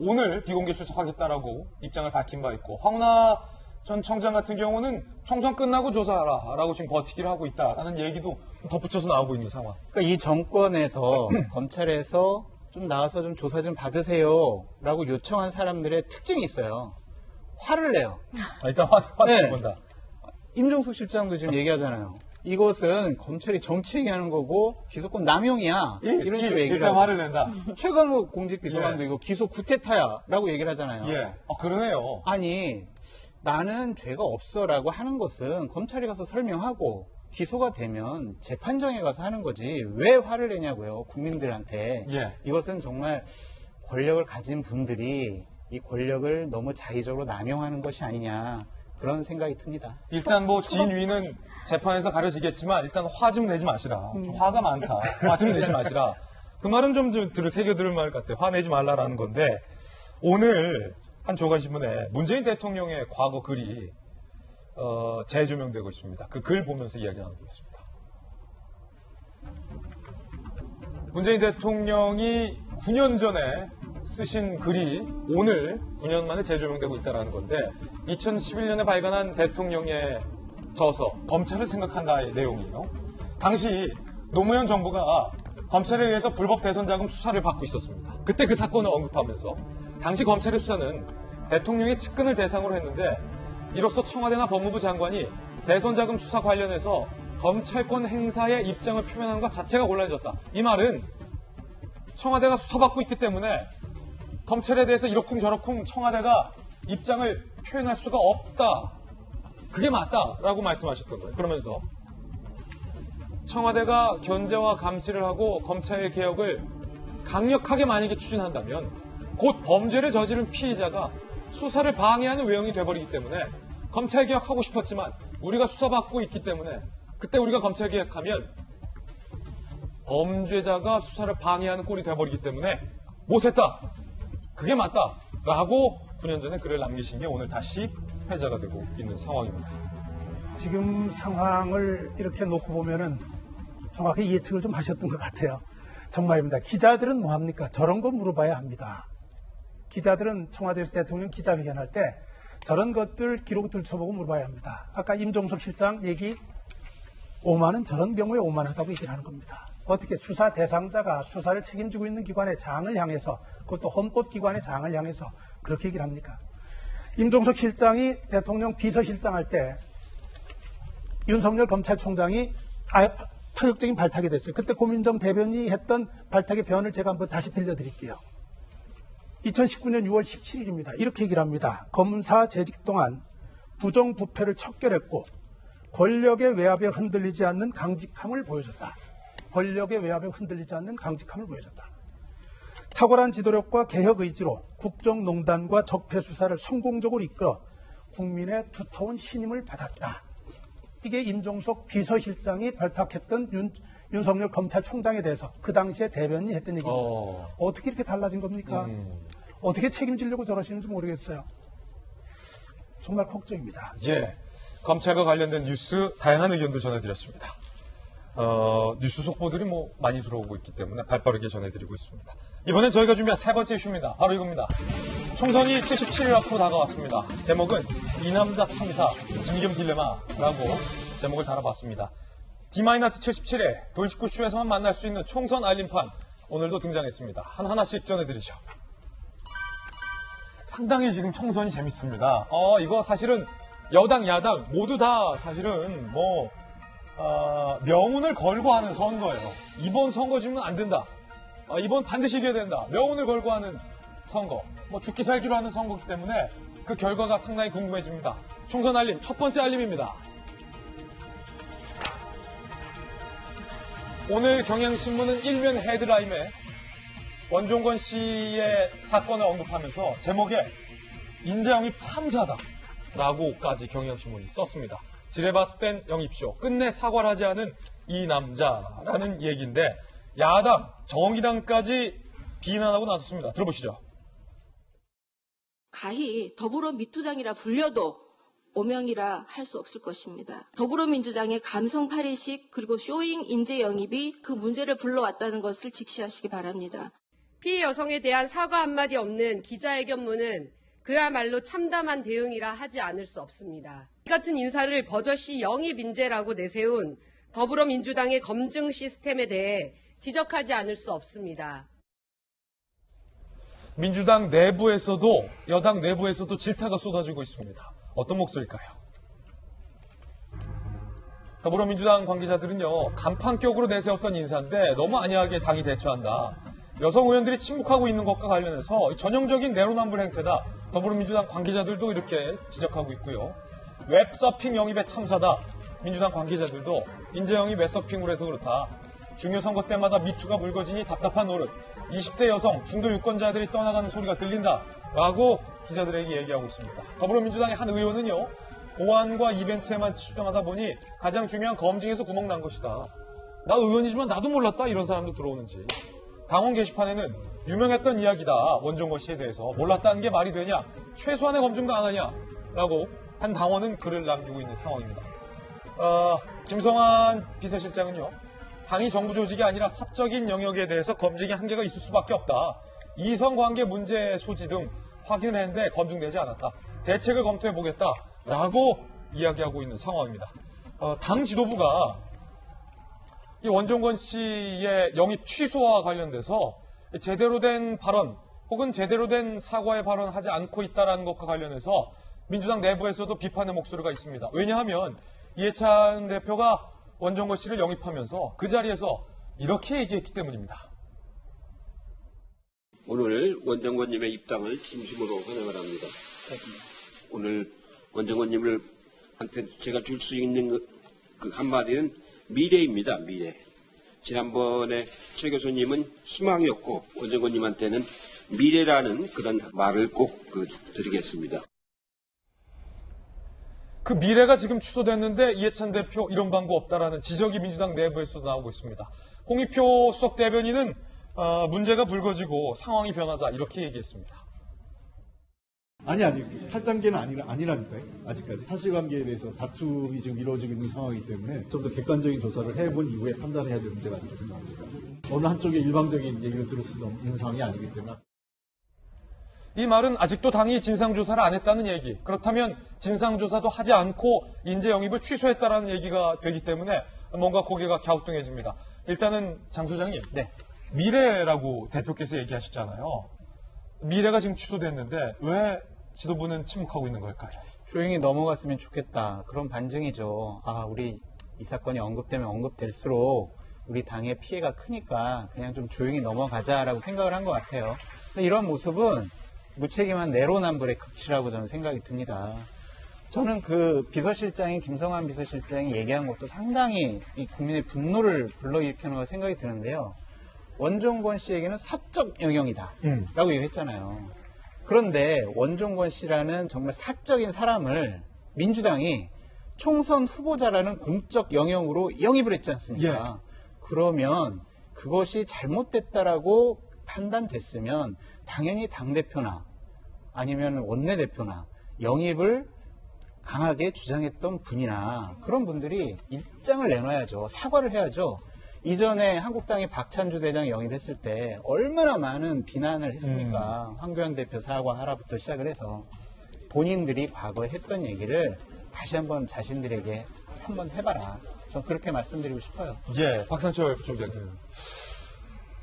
오늘 비공개 출석하겠다라고 입장을 밝힌 바 있고 황운하 전 청장 같은 경우는 총선 끝나고 조사하라라고 지금 버티기를 하고 있다라는 얘기도 덧붙여서 나오고 있는 상황. 그러니까 이 정권에서 검찰에서 좀 나와서 좀 조사 좀 받으세요라고 요청한 사람들의 특징이 있어요. 화를 내요. 일단 화를 네. 본다. 임종석 실장도 지금 얘기하잖아요. 이것은 검찰이 정치 얘기하는 거고 기소권 남용이야. 이런 식으로 얘기를 일단 하고. 화를 낸다. 최강욱 공직비서관도 예. 이거 기소 구태타야라고 얘기를 하잖아요. 예. 그러네요. 아니 나는 죄가 없어라고 하는 것은 검찰에 가서 설명하고 기소가 되면 재판정에 가서 하는 거지 왜 화를 내냐고요. 국민들한테. 예. 이것은 정말 권력을 가진 분들이 이 권력을 너무 자의적으로 남용하는 것이 아니냐 그런 생각이 듭니다. 일단 뭐 진위는 재판에서 가려지겠지만 일단 화 좀 내지 마시라. 좀 화가 많다. 화 좀 내지 마시라. 그 말은 좀 새겨 들을 말 같아요. 화 내지 말라라는 건데 오늘 한 조간신문에 문재인 대통령의 과거 글이 재조명되고 있습니다. 그 글 보면서 이야기 나눠보겠습니다. 문재인 대통령이 9년 전에 쓰신 글이 오늘 9년 만에 재조명되고 있다는 건데 2011년에 발간한 대통령의 저서 검찰을 생각한다의 내용이에요. 당시 노무현 정부가 검찰에 의해서 불법 대선 자금 수사를 받고 있었습니다. 그때 그 사건을 언급하면서 당시 검찰의 수사는 대통령의 측근을 대상으로 했는데 이로써 청와대나 법무부 장관이 대선 자금 수사 관련해서 검찰권 행사의 입장을 표명하는 것 자체가 곤란해졌다. 이 말은 청와대가 수사받고 있기 때문에 검찰에 대해서 이러쿵저러쿵 청와대가 입장을 표현할 수가 없다. 그게 맞다라고 말씀하셨던 거예요. 그러면서 청와대가 견제와 감시를 하고 검찰 개혁을 강력하게 만약에 추진한다면 곧 범죄를 저지른 피의자가 수사를 방해하는 외형이 돼버리기 때문에 검찰 개혁하고 싶었지만 우리가 수사받고 있기 때문에 그때 우리가 검찰 개혁하면 범죄자가 수사를 방해하는 꼴이 돼버리기 때문에 못했다. 그게 맞다. 라고 9년 전에 글을 남기신 게 오늘 다시 회자가 되고 있는 상황입니다. 지금 상황을 이렇게 놓고 보면은 정확히 예측을 좀 하셨던 것 같아요. 정말입니다. 기자들은 뭐합니까? 저런 거 물어봐야 합니다. 기자들은 청와대에서 대통령 기자회견할 때 저런 것들 기록 들춰보고 물어봐야 합니다. 아까 임종석 실장 얘기 오만은 저런 경우에 오만하다고 얘기를 하는 겁니다. 어떻게 수사 대상자가 수사를 책임지고 있는 기관의 장을 향해서 그것도 헌법기관의 장을 향해서 그렇게 얘기를 합니까? 임종석 실장이 대통령 비서실장 할 때 윤석열 검찰총장이 파격적인 발탁이 됐어요. 그때 고민정 대변인이 했던 발탁의 변을 제가 한번 다시 들려드릴게요. 2019년 6월 17일입니다. 이렇게 얘기를 합니다. 검사 재직 동안 부정부패를 척결했고 권력의 외압에 흔들리지 않는 강직함을 보여줬다. 권력의 외압에 흔들리지 않는 강직함을 보여줬다. 탁월한 지도력과 개혁 의지로 국정농단과 적폐 수사를 성공적으로 이끌어 국민의 두터운 신임을 받았다. 이게 임종석 비서실장이 발탁했던 윤석열 검찰총장에 대해서 그 당시에 대변인이 했던 얘기입니다. 어떻게 이렇게 달라진 겁니까? 어떻게 책임지려고 저러시는지 모르겠어요. 정말 걱정입니다. 예, 검찰과 관련된 뉴스 다양한 의견도 전해드렸습니다. 뉴스 속보들이 많이 들어오고 있기 때문에 발빠르게 전해드리고 있습니다. 이번엔 저희가 준비한 세 번째 이슈입니다. 바로 이겁니다. 총선이 77일 앞으로 다가왔습니다. 제목은 이 남자 참사 김기겸 딜레마라고 제목을 달아봤습니다. D-77회 돌직구쇼에서만 만날 수 있는 총선 알림판 오늘도 등장했습니다. 하나씩 전해드리죠. 상당히 지금 총선이 재밌습니다. 이거 사실은 여당, 야당 모두 다 사실은 명운을 걸고 하는 선거예요. 이번 선거 지면 안 된다. 이번 반드시 이겨야 된다. 명운을 걸고 하는 선거. 죽기 살기로 하는 선거이기 때문에 그 결과가 상당히 궁금해집니다. 총선 알림 첫 번째 알림입니다. 오늘 경향신문은 일면 헤드라인에 원종건 씨의 사건을 언급하면서 제목에 인재영입 참사다라고까지 경향신문이 썼습니다. 지뢰밭된 영입쇼, 끝내 사과를 하지 않은 이 남자라는 얘기인데 야당, 정의당까지 비난하고 나섰습니다. 들어보시죠. 가히 더불어민주당이라 불려도 오명이라 할 수 없을 것입니다. 더불어민주당의 감성 파리식 그리고 쇼잉 인재 영입이 그 문제를 불러왔다는 것을 직시하시기 바랍니다. 피해 여성에 대한 사과 한마디 없는 기자회견문은 그야말로 참담한 대응이라 하지 않을 수 없습니다. 이 같은 인사를 버젓이 영입 인재라고 내세운 더불어민주당의 검증 시스템에 대해 지적하지 않을 수 없습니다. 민주당 내부에서도 여당 내부에서도 질타가 쏟아지고 있습니다. 어떤 목소리일까요? 더불어민주당 관계자들은요, 간판격으로 내세웠던 인사인데 너무 안이하게 당이 대처한다. 여성 의원들이 침묵하고 있는 것과 관련해서 전형적인 내로남불 행태다. 더불어민주당 관계자들도 이렇게 지적하고 있고요. 웹서핑 영입의 참사다. 민주당 관계자들도 인재영입 웹서핑으로 해서 그렇다. 중요 선거 때마다 미투가 불거지니 답답한 노릇. 20대 여성, 중도 유권자들이 떠나가는 소리가 들린다. 라고 기자들에게 얘기하고 있습니다. 더불어민주당의 한 의원은요, 보안과 이벤트에만 출정하다 보니 가장 중요한 검증에서 구멍 난 것이다. 나 의원이지만 나도 몰랐다. 이런 사람도 들어오는지. 당원 게시판에는 유명했던 이야기다. 원종건 씨에 대해서 몰랐다는 게 말이 되냐. 최소한의 검증도 안 하냐. 라고 한 당원은 글을 남기고 있는 상황입니다. 김성환 비서실장은요, 당이 정부 조직이 아니라 사적인 영역에 대해서 검증의 한계가 있을 수밖에 없다. 이성관계 문제 소지 등 확인을 했는데 검증되지 않았다. 대책을 검토해보겠다라고 이야기하고 있는 상황입니다. 당 지도부가 이 원종건 씨의 영입 취소와 관련돼서 제대로 된 발언 혹은 제대로 된 사과의 발언을 하지 않고 있다는 것과 관련해서 민주당 내부에서도 비판의 목소리가 있습니다. 왜냐하면 이해찬 대표가 원종건 씨를 영입하면서 그 자리에서 이렇게 얘기했기 때문입니다. 오늘 원종건님의 입당을 진심으로 환영을 합니다. 오늘 원종건님을 한테 제가 줄 수 있는 그 한마디는 미래입니다. 미래. 지난번에 최 교수님은 희망이었고 원종건님한테는 미래라는 그런 말을 꼭 드리겠습니다. 그 미래가 지금 취소됐는데 이해찬 대표 이런 방법 없다라는 지적이 민주당 내부에서도 나오고 있습니다. 홍익표 수석 대변인은 문제가 불거지고 상황이 변하자 이렇게 얘기했습니다. 아니 8단계는 아니라니까요. 아직까지 사실관계에 대해서 다툼이 지금 이루어지고 있는 상황이기 때문에 좀 더 객관적인 조사를 해본 이후에 판단해야 될 문제가 아닐까 생각합니다. 어느 한쪽의 일방적인 얘기를 들을 수 있는 상황이 아니기 때문에. 이 말은 아직도 당이 진상조사를 안 했다는 얘기. 그렇다면 진상조사도 하지 않고 인재 영입을 취소했다라는 얘기가 되기 때문에 뭔가 고개가 갸우뚱해집니다. 일단은 장 소장님, 네. 미래라고 대표께서 얘기하셨잖아요. 미래가 지금 취소됐는데 왜 지도부는 침묵하고 있는 걸까요? 조용히 넘어갔으면 좋겠다. 그런 반증이죠. 우리 이 사건이 언급되면 언급될수록 우리 당의 피해가 크니까 그냥 좀 조용히 넘어가자라고 생각을 한 것 같아요. 근데 이런 모습은 무책임한 내로남불의 극치라고 저는 생각이 듭니다. 저는 그 비서실장인 김성환 비서실장이 얘기한 것도 상당히 이 국민의 분노를 불러일으키는 거 생각이 드는데요. 원종건 씨에게는 사적 영역이다 라고 얘기했잖아요. 그런데 원종건 씨라는 정말 사적인 사람을 민주당이 총선 후보자라는 공적 영역으로 영입을 했지 않습니까? 그러면 그것이 잘못됐다라고 판단됐으면 당연히 당대표나 아니면 원내대표나 영입을 강하게 주장했던 분이나 그런 분들이 입장을 내놔야죠. 사과를 해야죠. 이전에 한국당이 박찬주 대장 영입했을 때 얼마나 많은 비난을 했습니까? 황교안 대표 사과하라부터 시작을 해서 본인들이 과거에 했던 얘기를 다시 한번 자신들에게 한번 해봐라. 전 그렇게 말씀드리고 싶어요. 예, 박상철 부총장님.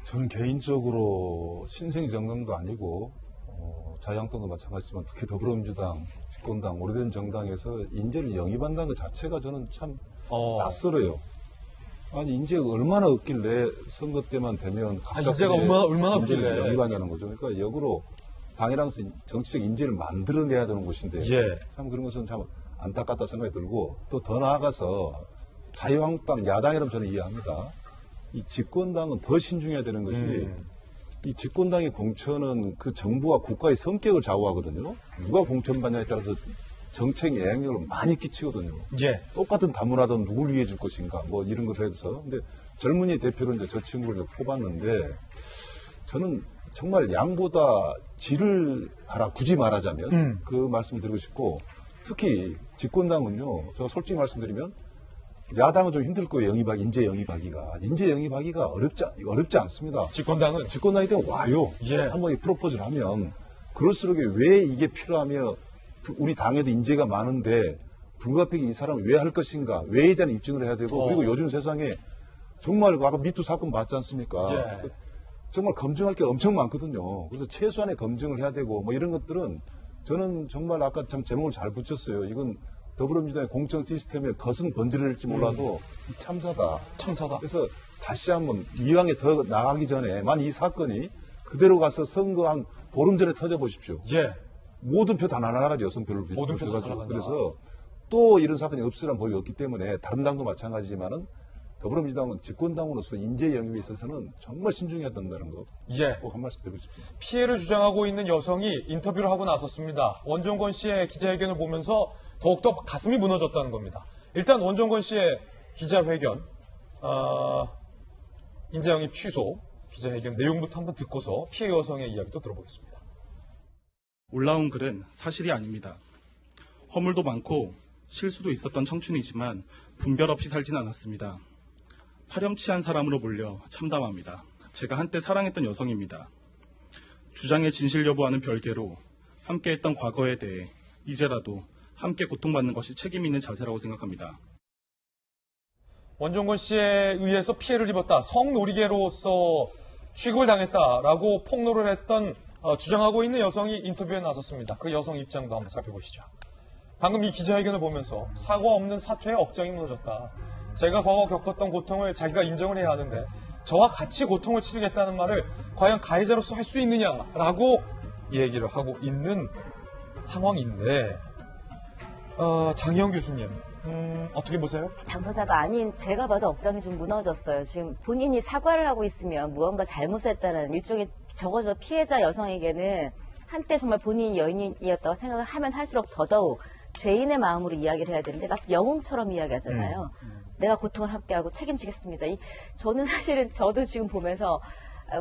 저는 개인적으로 신생정당도 아니고 자유한국당도 마찬가지지만 특히 더불어민주당, 집권당, 오래된 정당에서 인재를 영입한다는 것 자체가 저는 참 낯설어요. 아니 인재가 얼마나 없길래 선거 때만 되면 갑자기 인재가 얼마나 인재를 없길래 영입하냐는 거죠. 그러니까 역으로 당이랑서 정치적 인재를 만들어내야 되는 곳인데 참 그런 것은 참 안타깝다 생각이 들고 또 더 나아가서 자유한국당 야당이라면 저는 이해합니다. 이 집권당은 더 신중해야 되는 것이 이 집권당의 공천은 그 정부와 국가의 성격을 좌우하거든요. 누가 공천받냐에 따라서 정책 영향력을 많이 끼치거든요. 똑같은 다문화든 누굴 위해 줄 것인가 뭐 이런 걸 해서 근데 젊은이 대표로 이제 저 친구를 이제 뽑았는데 저는 정말 양보다 질을 하라 굳이 말하자면 그 말씀을 드리고 싶고 특히 집권당은요. 제가 솔직히 말씀드리면 야당은 좀 힘들 거예요. 인재 영입하기가 어렵지 않습니다. 집권당이 되면 와요. 한번 프로포즈를 하면 그럴수록 왜 이게 필요하며 우리 당에도 인재가 많은데 불가피하게 이 사람을 왜 할 것인가 왜에 대한 입증을 해야 되고 그리고 요즘 세상에 정말 아까 미투 사건 봤지 않습니까? 정말 검증할 게 엄청 많거든요. 그래서 최소한의 검증을 해야 되고 뭐 이런 것들은 저는 정말 아까 참 제목을 잘 붙였어요. 이건 더불어민주당의 공천 시스템에 거센 번지를 할지 몰라도 이 참사다. 그래서 다시 한번 이왕에 더 나가기 전에 이 사건이 그대로 가서 선거 한 보름 전에 터져 보십시오. 모든 표 다 날아가죠. 여성표를 비롯해가지고. 그래서 또 이런 사건이 없으란 법이 없기 때문에 다른 당도 마찬가지지만은 더불어민주당은 집권당으로서 인재 영입에 있어서는 정말 신중해야 된다는 거. 꼭 한 말씀 드리고 싶습니다. 피해를 주장하고 있는 여성이 인터뷰를 하고 나섰습니다. 원종건 씨의 기자회견을 보면서 더욱더 가슴이 무너졌다는 겁니다. 일단 원종건 씨의 기자회견, 인재 영입 취소 기자회견 내용부터 한번 듣고서 피해 여성의 이야기도 들어보겠습니다. 올라온 글은 사실이 아닙니다. 허물도 많고 실수도 있었던 청춘이지만 분별 없이 살진 않았습니다. 파렴치한 사람으로 몰려 참담합니다. 제가 한때 사랑했던 여성입니다. 주장의 진실 여부와는 별개로 함께했던 과거에 대해 이제라도 함께 고통받는 것이 책임 있는 자세라고 생각합니다. 원종건 씨에 의해서 피해를 입었다. 성놀이개로서 취급을 당했다라고 폭로를 했던 주장하고 있는 여성이 인터뷰에 나섰습니다. 그 여성 입장도 한번 살펴보시죠. 방금 이 기자회견을 보면서 사과 없는 사퇴에 억장이 무너졌다. 제가 과거 겪었던 고통을 자기가 인정을 해야 하는데 저와 같이 고통을 치르겠다는 말을 과연 가해자로서 할 수 있느냐라고 얘기를 하고 있는 상황인데 장희영 교수님 어떻게 보세요? 당사자가 아닌 제가 봐도 억장이 좀 무너졌어요. 지금 본인이 사과를 하고 있으면 무언가 잘못했다는 일종의 적어도 피해자 여성에게는 한때 정말 본인이 여인이었다고 생각을 하면 할수록 더더욱 죄인의 마음으로 이야기를 해야 되는데 마치 영웅처럼 이야기하잖아요. 내가 고통을 함께하고 책임지겠습니다. 저는 사실은 저도 지금 보면서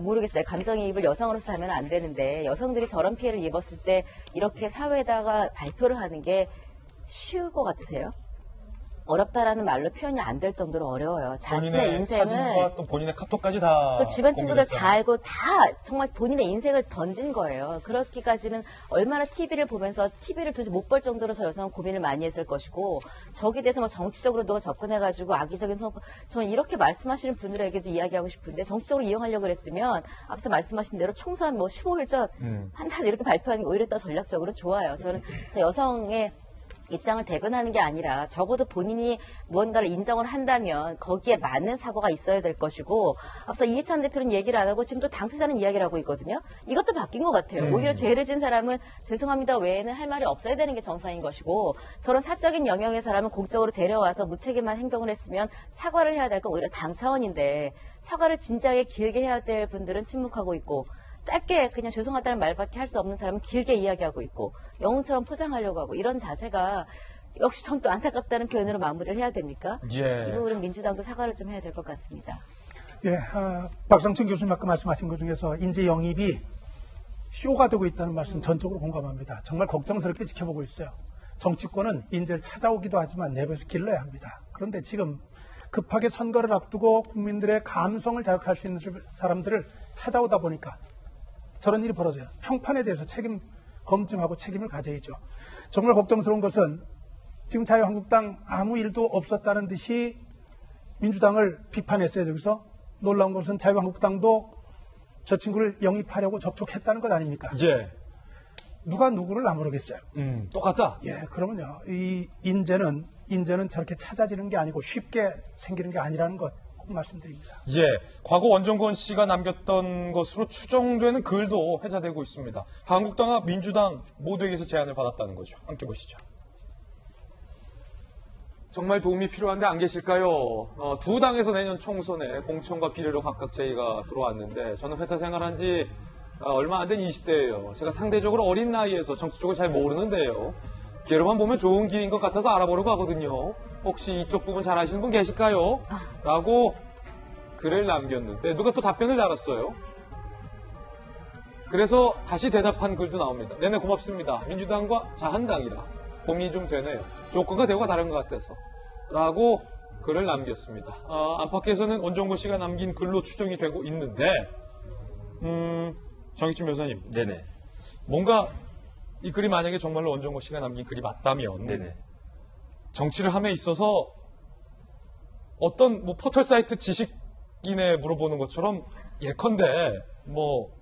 모르겠어요. 감정이입을 여성으로서 하면 안 되는데 여성들이 저런 피해를 입었을 때 이렇게 사회에다가 발표를 하는 게 쉬울 것 같으세요? 어렵다라는 말로 표현이 안 될 정도로 어려워요. 자신의 인생을 사진과 또 본인의 카톡까지 다 또 주변 친구들 다 알고 다 정말 본인의 인생을 던진 거예요. 그렇기까지는 얼마나 TV를 보면서 TV를 도저히 못 볼 정도로 저 여성은 고민을 많이 했을 것이고 저기에 대해서 뭐 정치적으로 누가 접근해가지고 악의적인 저는 이렇게 말씀하시는 분들에게도 이야기하고 싶은데 정치적으로 이용하려고 했으면 앞서 말씀하신 대로 총선 뭐 15일 전 한 달 이렇게 발표하는 게 오히려 더 전략적으로 좋아요. 저는 저 여성의 입장을 대변하는 게 아니라 적어도 본인이 무언가를 인정을 한다면 거기에 맞는 사과가 있어야 될 것이고 앞서 이해찬 대표는 얘기를 안 하고 지금 또 당사자는 이야기를 하고 있거든요. 이것도 바뀐 것 같아요. 오히려 죄를 진 사람은 죄송합니다 외에는 할 말이 없어야 되는 게 정상인 것이고 저런 사적인 영역의 사람은 공적으로 데려와서 무책임한 행동을 했으면 사과를 해야 될 건 오히려 당 차원인데 사과를 진지하게 길게 해야 될 분들은 침묵하고 있고 짧게 그냥 죄송하다는 말밖에 할 수 없는 사람은 길게 이야기하고 있고 영웅처럼 포장하려고 하고 이런 자세가 역시 전 또 안타깝다는 표현으로 마무리를 해야 됩니까? 예. 이 부분은 민주당도 사과를 좀 해야 될 것 같습니다. 예, 박상천 교수님 아까 말씀하신 것 중에서 인재 영입이 쇼가 되고 있다는 말씀 전적으로 공감합니다. 정말 걱정스럽게 지켜보고 있어요. 정치권은 인재를 찾아오기도 하지만 내부에서 길러야 합니다. 그런데 지금 급하게 선거를 앞두고 국민들의 감성을 자극할 수 있는 사람들을 찾아오다 보니까 저런 일이 벌어져요. 평판에 대해서 검증하고 책임을 가져야죠. 정말 걱정스러운 것은 지금 자유한국당 아무 일도 없었다는 듯이 민주당을 비판했어요. 저기서 놀라운 것은 자유한국당도 저 친구를 영입하려고 접촉했다는 것 아닙니까? 예. 누가 누구를 나무르겠어요? 똑같다. 예, 그러면요. 이 인재는 저렇게 찾아지는 게 아니고 쉽게 생기는 게 아니라는 것 꼭 말씀드립니다. 예, 과거 원정권 씨가 남겼던 것으로 추정되는 글도 회자되고 있습니다. 한국당과 민주당 모두에게서 제안을 받았다는 거죠. 함께 보시죠. 정말 도움이 필요한데 안 계실까요? 두 당에서 내년 총선에 공천과 비례로 각각 제의가 들어왔는데 저는 회사 생활한 지 얼마 안 된 20대예요. 제가 상대적으로 어린 나이에서 정치 쪽을 잘 모르는데요. 기회로만 보면 좋은 기회인 것 같아서 알아보려고 하거든요. 혹시 이쪽 부분 잘 아시는 분 계실까요? 라고 글을 남겼는데 누가 또 답변을 달았어요. 그래서 다시 대답한 글도 나옵니다. 네네 고맙습니다. 민주당과 자한당이라 고민이 좀 되네요. 조건과 대우가 다른 것 같아서 라고 글을 남겼습니다. 안팎에서는 원정권 씨가 남긴 글로 추정이 되고 있는데 정익준 변호사님, 네네. 뭔가 이 글이 만약에 정말로 원정권 씨가 남긴 글이 맞다면 네네. 정치를 함에 있어서 어떤 뭐 포털 사이트 지식인에 물어보는 것처럼 예컨대 뭐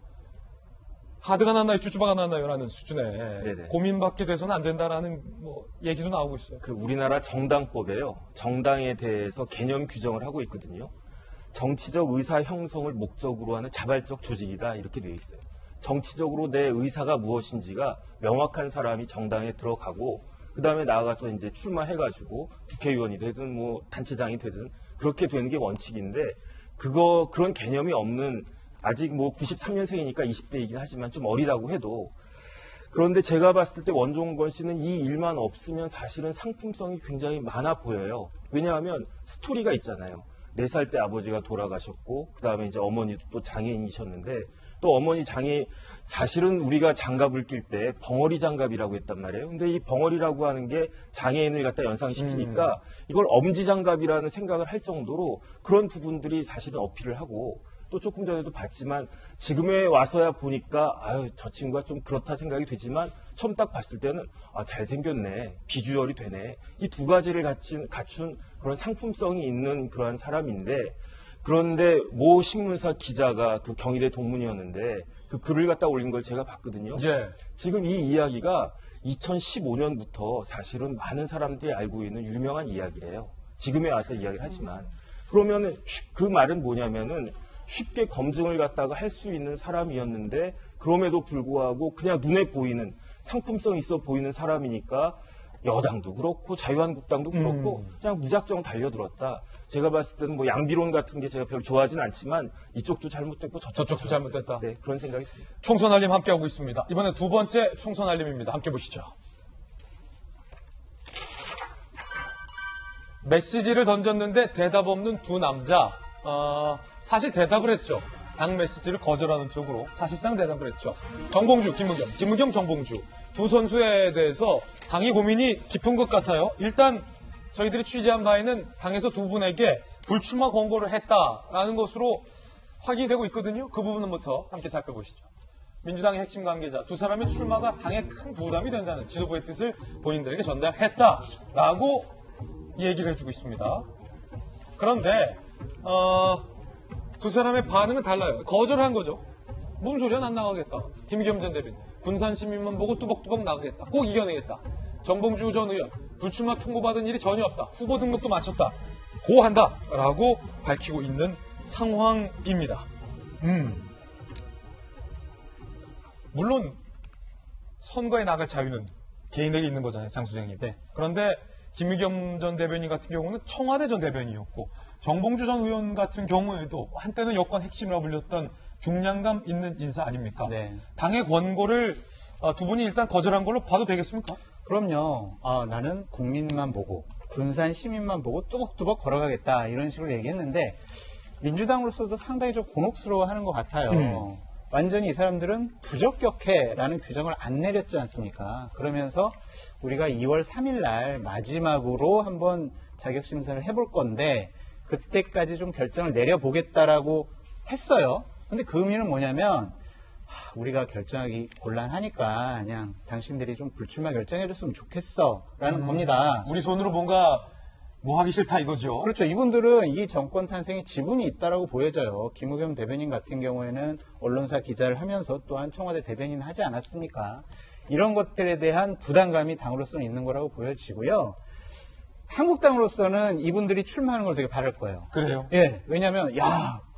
하드가 났나요, 쭈쭈바가 났나요? 라는 수준의 네네. 고민받게 돼서는 안 된다라는 뭐 얘기도 나오고 있어요. 그 우리나라 정당법에요. 정당에 대해서 개념 규정을 하고 있거든요. 정치적 의사 형성을 목적으로 하는 자발적 조직이다 이렇게 되어 있어요. 정치적으로 내 의사가 무엇인지가 명확한 사람이 정당에 들어가고 그 다음에 나아가서 이제 출마해가지고 국회의원이 되든 뭐 단체장이 되든 그렇게 되는 게 원칙인데 그런 개념이 없는 아직 뭐 93년생이니까 20대이긴 하지만 좀 어리다고 해도 그런데 제가 봤을 때 원정권 씨는 이 일만 없으면 사실은 상품성이 굉장히 많아 보여요. 왜냐하면 스토리가 있잖아요. 4살 때 아버지가 돌아가셨고 그 다음에 이제 어머니도 또 장애인이셨는데 또 어머니 사실은 우리가 장갑을 낄 때 벙어리 장갑이라고 했단 말이에요. 근데 이 벙어리라고 하는 게 장애인을 갖다 연상시키니까 이걸 엄지 장갑이라는 생각을 할 정도로 그런 부분들이 사실은 어필을 하고 또 조금 전에도 봤지만 지금에 와서야 보니까 저 친구가 좀 그렇다 생각이 되지만 처음 딱 봤을 때는 잘생겼네, 비주얼이 되네. 이 두 가지를 갖춘 그런 상품성이 있는 그러한 사람인데 그런데 모 신문사 기자가 그 경희대 동문이었는데 그 글을 갖다 올린 걸 제가 봤거든요. 예. 지금 이 이야기가 2015년부터 사실은 많은 사람들이 알고 있는 유명한 이야기래요. 지금에 와서 이야기를 하지만 그러면은 그 말은 뭐냐면은 쉽게 검증을 갖다가 할 수 있는 사람이었는데 그럼에도 불구하고 그냥 눈에 보이는 상품성 있어 보이는 사람이니까 여당도 그렇고 자유한국당도 그렇고 그냥 무작정 달려들었다. 제가 봤을 때는 뭐 양비론 같은 게 제가 별로 좋아하진 않지만 이쪽도 잘못됐고 저쪽도 잘못됐다. 네, 그런 생각이 듭니다. 총선 알림 함께하고 있습니다. 이번에 두 번째 총선 알림입니다. 함께 보시죠. 메시지를 던졌는데 대답 없는 두 남자. 사실 대답을 했죠. 당 메시지를 거절하는 쪽으로 사실상 대답을 했죠. 정봉주, 김무겸, 정봉주 두 선수에 대해서 당의 고민이 깊은 것 같아요. 일단 저희들이 취재한 바에는 당에서 두 분에게 불출마 권고를 했다라는 것으로 확인이 되고 있거든요. 그 부분부터 함께 살펴보시죠. 민주당의 핵심 관계자 두 사람의 출마가 당에 큰 부담이 된다는 지도부의 뜻을 본인들에게 전달했다라고 얘기를 해주고 있습니다. 그런데 두 사람의 반응은 달라요. 거절한 거죠. 뭔 소리야, 난 나가겠다. 김기겸 전 대변인 군산 시민만 보고 뚜벅뚜벅 나가겠다. 꼭 이겨내겠다. 정봉주 전 의원 불출마 통보받은 일이 전혀 없다. 후보 등록도 마쳤다. 고한다. 라고 밝히고 있는 상황입니다. 물론 선거에 나갈 자유는 개인에게 있는 거잖아요. 장 소장님. 네. 그런데 김의겸 전 대변인 같은 경우는 청와대 전 대변인이었고 정봉주 전 의원 같은 경우에도 한때는 여권 핵심이라고 불렸던 중량감 있는 인사 아닙니까? 네. 당의 권고를 두 분이 일단 거절한 걸로 봐도 되겠습니까? 그럼요. 나는 국민만 보고 군산 시민만 보고 뚜벅뚜벅 걸어가겠다 이런 식으로 얘기했는데 민주당으로서도 상당히 좀 곤혹스러워하는 것 같아요. 완전히 이 사람들은 부적격해라는 규정을 안 내렸지 않습니까? 그러면서 우리가 2월 3일 날 마지막으로 한번 자격심사를 해볼 건데 그때까지 좀 결정을 내려보겠다라고 했어요. 근데 그 의미는 뭐냐면 우리가 결정하기 곤란하니까 그냥 당신들이 좀 불출마 결정해줬으면 좋겠어라는 겁니다. 우리 손으로 뭔가 뭐 하기 싫다 이거죠. 그렇죠. 이분들은 이 정권 탄생에 지분이 있다라고 보여져요. 김의겸 대변인 같은 경우에는 언론사 기자를 하면서 또한 청와대 대변인 하지 않았습니까? 이런 것들에 대한 부담감이 당으로서는 있는 거라고 보여지고요. 한국당으로서는 이분들이 출마하는 걸 되게 바랄 거예요. 그래요? 예. 왜냐하면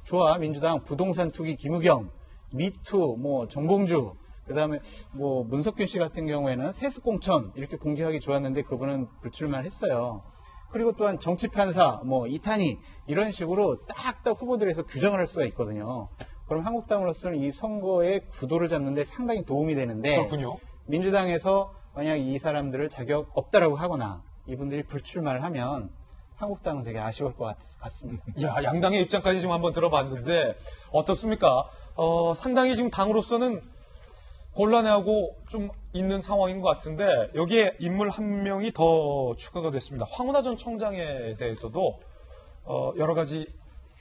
좋아 민주당 부동산 투기 김의겸, 미투, 정봉주, 그다음에 문석균 씨 같은 경우에는 세습공천 이렇게 공개하기 좋았는데 그분은 불출마를 했어요. 그리고 또한 정치판사, 이탄희 이런 식으로 딱딱 후보들에서 규정을 할 수가 있거든요. 그럼 한국당으로서는 이 선거의 구도를 잡는 데 상당히 도움이 되는데 그렇군요. 민주당에서 만약 이 사람들을 자격 없다라고 하거나 이분들이 불출마를 하면 한국당은 되게 아쉬울 것 같습니다. 야, 양당의 입장까지 지금 한번 들어봤는데 어떻습니까? 상당히 지금 당으로서는 곤란해하고 좀 있는 상황인 것 같은데 여기에 인물 한 명이 더 추가가 됐습니다. 황운하 전 청장에 대해서도 여러 가지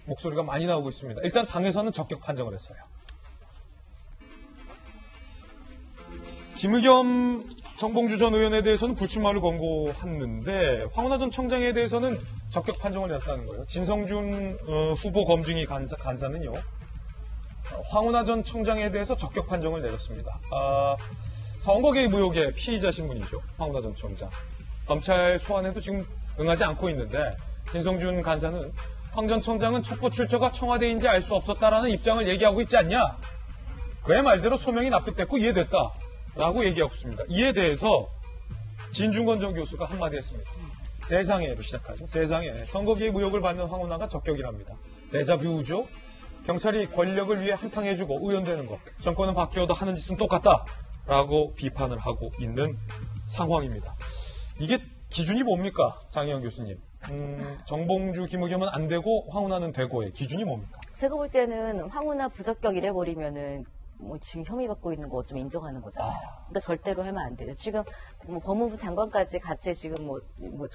목소리가 많이 나오고 있습니다. 일단 당에서는 적격 판정을 했어요. 김의겸 정봉주 전 의원에 대해서는 불출마를 권고했는데 황운하 전 청장에 대해서는 적격 판정을 내렸다는 거예요. 진성준 후보 검증위 간사는요. 황운하 전 청장에 대해서 적격 판정을 내렸습니다. 선거 개입 의혹의 피의자신 분이죠. 황운하 전 청장. 검찰 소환에도 지금 응하지 않고 있는데 진성준 간사는 황 전 청장은 첩보 출처가 청와대인지 알 수 없었다라는 입장을 얘기하고 있지 않냐. 그의 말대로 소명이 납득됐고 이해됐다. 라고 얘기하고 있습니다. 이에 대해서 진중권 전 교수가 한마디 했습니다. 세상에로 시작하죠. 세상에 선거 개입 의혹을 받는 황운하가 적격이랍니다. 데자뷰죠. 경찰이 권력을 위해 한탕해주고 의연되는 것. 정권은 바뀌어도 하는 짓은 똑같다. 라고 비판을 하고 있는 상황입니다. 이게 기준이 뭡니까? 장혜영 교수님. 정봉주, 김의겸은 안 되고 황운하는 되고의 기준이 뭡니까? 제가 볼 때는 황운하 부적격 이래버리면은 지금 혐의 받고 있는 거 어쩌면 인정하는 거잖아요. 그러니까 절대로 하면 안 돼요. 지금 법무부 장관까지 같이 지금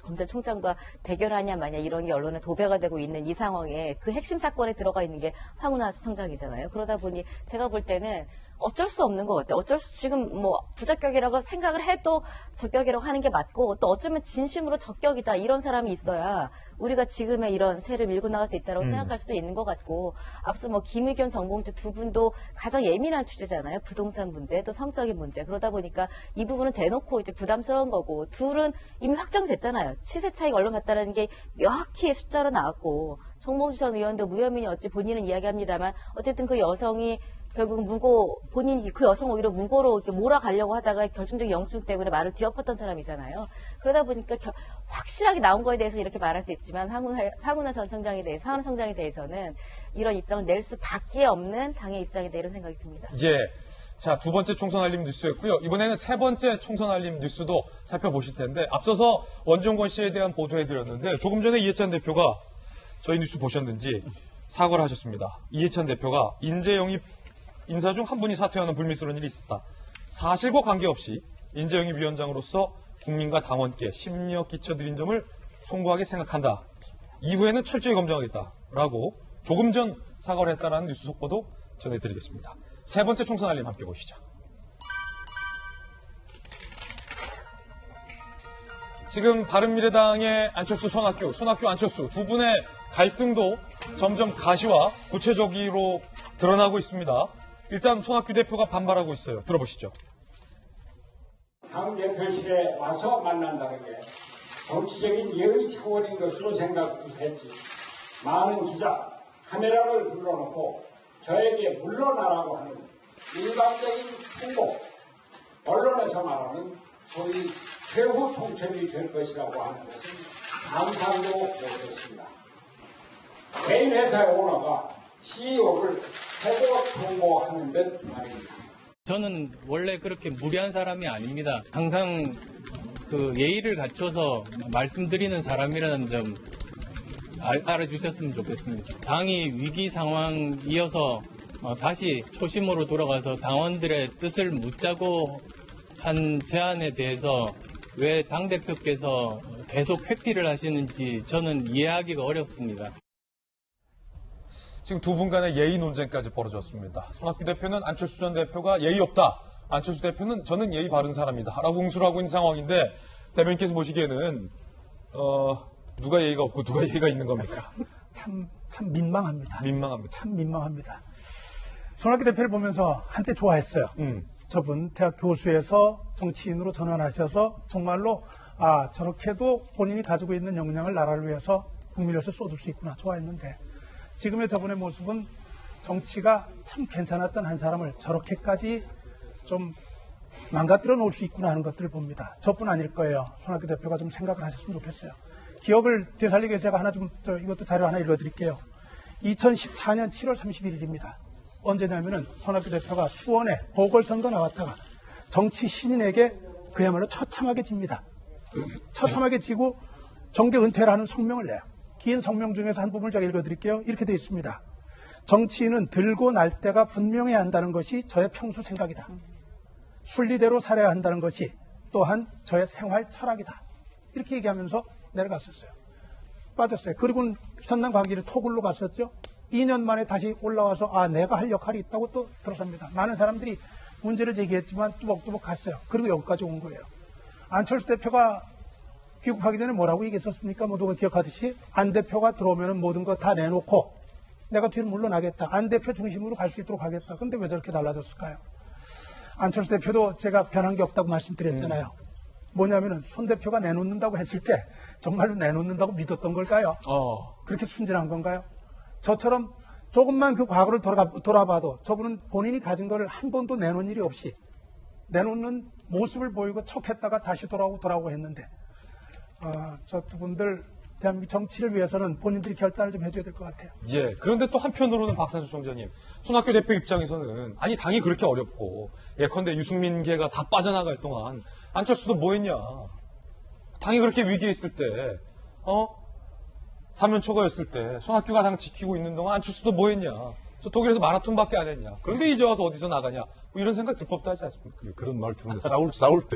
검찰총장과 대결하냐 마냐 이런 게 언론에 도배가 되고 있는 이 상황에 그 핵심 사건에 들어가 있는 게 황운하 청장이잖아요. 그러다 보니 제가 볼 때는 어쩔 수 없는 것 같아요. 지금 부적격이라고 생각을 해도 적격이라고 하는 게 맞고 또 어쩌면 진심으로 적격이다 이런 사람이 있어야 우리가 지금의 이런 새를 밀고 나갈 수 있다고 생각할 수도 있는 것 같고 앞서 김의겸, 정봉주 두 분도 가장 예민한 주제잖아요. 부동산 문제 또 성적인 문제 그러다 보니까 이 부분은 대놓고 이제 부담스러운 거고 둘은 이미 확정됐잖아요. 시세 차익 얼마 같다라는 게 명확히 숫자로 나왔고 정봉주 전 의원도 무혐의니 어찌 본인은 이야기합니다만 어쨌든 그 여성이 결국 본인이 그 여성 오히려 무고로 이렇게 몰아가려고 하다가 결정적인 영수증 때문에 말을 뒤엎었던 사람이잖아요. 그러다 보니까 확실하게 나온 거에 대해서 이렇게 말할 수 있지만 황운하 전 청장에 대해서, 황운하 청장에 대해서는 이런 입장을 낼 수밖에 없는 당의 입장이다 이런 생각이 듭니다. 예. 자, 두 번째 총선 알림 뉴스였고요. 이번에는 세 번째 총선 알림 뉴스도 살펴보실 텐데 앞서서 원종건 씨에 대한 보도해드렸는데 조금 전에 이해찬 대표가 저희 뉴스 보셨는지 사과를 하셨습니다. 이해찬 대표가 인재 영입 인사 중 한 분이 사퇴하는 불미스러운 일이 있었다. 사실과 관계없이 인재영입위원장으로서 국민과 당원께 심려 끼쳐드린 점을 송구하게 생각한다. 이후에는 철저히 검증하겠다라고 조금 전 사과를 했다라는 뉴스 속보도 전해드리겠습니다. 세 번째 총선 알림 함께 보시죠. 지금 바른미래당의 안철수, 손학규, 안철수 두 분의 갈등도 점점 가시와 구체적으로 드러나고 있습니다. 일단 손학규 대표가 반발하고 있어요. 들어보시죠. 당 대표실에 와서 만난다는 게 정치적인 예의 차원인 것으로 생각했지. 많은 기자, 카메라를 불러놓고 저에게 물러나라고 하는 일반적인 홍보, 언론에서 말하는 소위 최후 통첩이 될 것이라고 하는 것은 상상도 못했습니다. 개인 회사의 오너가 CEO를 해고 통보하는 듯 말입니다. 저는 원래 그렇게 무리한 사람이 아닙니다. 항상 그 예의를 갖춰서 말씀드리는 사람이라는 점 알아주셨으면 좋겠습니다. 당이 위기 상황이어서 다시 초심으로 돌아가서 당원들의 뜻을 묻자고 한 제안에 대해서 왜 당대표께서 계속 회피를 하시는지 저는 이해하기가 어렵습니다. 지금 두 분 간의 예의 논쟁까지 벌어졌습니다. 손학규 대표는 안철수 전 대표가 예의 없다. 안철수 대표는 저는 예의 바른 사람이다. 라고 응수를 하고 있는 상황인데 대변인께서 보시기에는 누가 예의가 없고 누가 예의가 있는 겁니까? 참 민망합니다. 민망합니다. 참 민망합니다. 손학규 대표를 보면서 한때 좋아했어요. 저분 대학 교수에서 정치인으로 전환하셔서 정말로 저렇게도 본인이 가지고 있는 역량을 나라를 위해서 국민을 위해서 쏟을 수 있구나 좋아했는데 지금의 저분의 모습은 정치가 참 괜찮았던 한 사람을 저렇게까지 좀 망가뜨려 놓을 수 있구나 하는 것들을 봅니다. 저뿐 아닐 거예요. 손학규 대표가 좀 생각을 하셨으면 좋겠어요. 기억을 되살리기 위해서 제가 이것도 자료 하나 읽어드릴게요. 2014년 7월 31일입니다. 언제냐면은 손학규 대표가 수원에 보궐선거 나왔다가 정치 신인에게 그야말로 처참하게 집니다. 처참하게 지고 정계 은퇴를 하는 성명을 내요. 긴 성명 중에서 한 부분을 제가 읽어드릴게요. 이렇게 되어 있습니다. 정치인은 들고 날 때가 분명해야 한다는 것이 저의 평소 생각이다. 순리대로 살아야 한다는 것이 또한 저의 생활 철학이다. 이렇게 얘기하면서 내려갔었어요. 빠졌어요. 그리고 전남 광길에 토굴로 갔었죠. 2년 만에 다시 올라와서 내가 할 역할이 있다고 또 들어섭니다. 많은 사람들이 문제를 제기했지만 뚜벅뚜벅 갔어요. 그리고 여기까지 온 거예요. 안철수 대표가 귀국하기 전에 뭐라고 얘기했었습니까? 모두가 기억하듯이 안 대표가 들어오면 모든 거 다 내놓고 내가 뒤로 물러나겠다. 안 대표 중심으로 갈 수 있도록 하겠다. 근데 왜 저렇게 달라졌을까요? 안철수 대표도 제가 변한 게 없다고 말씀드렸잖아요. 뭐냐면은 손 대표가 내놓는다고 했을 때 정말로 내놓는다고 믿었던 걸까요? 그렇게 순진한 건가요? 저처럼 조금만 그 과거를 돌아봐도 저분은 본인이 가진 거를 한 번도 내놓은 일이 없이 내놓는 모습을 보이고 척했다가 다시 돌아오고 했는데 저 두 분들 대한민국 정치를 위해서는 본인들이 결단을 좀 해줘야 될 것 같아요. 예. 그런데 또 한편으로는 박상수 총장님, 손학규 대표 입장에서는 당이 그렇게 어렵고 예컨대 유승민계가 다 빠져나갈 동안 안철수도 뭐 했냐. 당이 그렇게 위기에 있을 때 사면 초과였을 때 손학규가 당 지키고 있는 동안 안철수도 뭐 했냐. 저 독일에서 마라톤밖에 안 했냐. 그런데 이제 와서 어디서 나가냐. 뭐 이런 생각 들 법도 하지 않습니까? 그런 말 들으면 싸울 때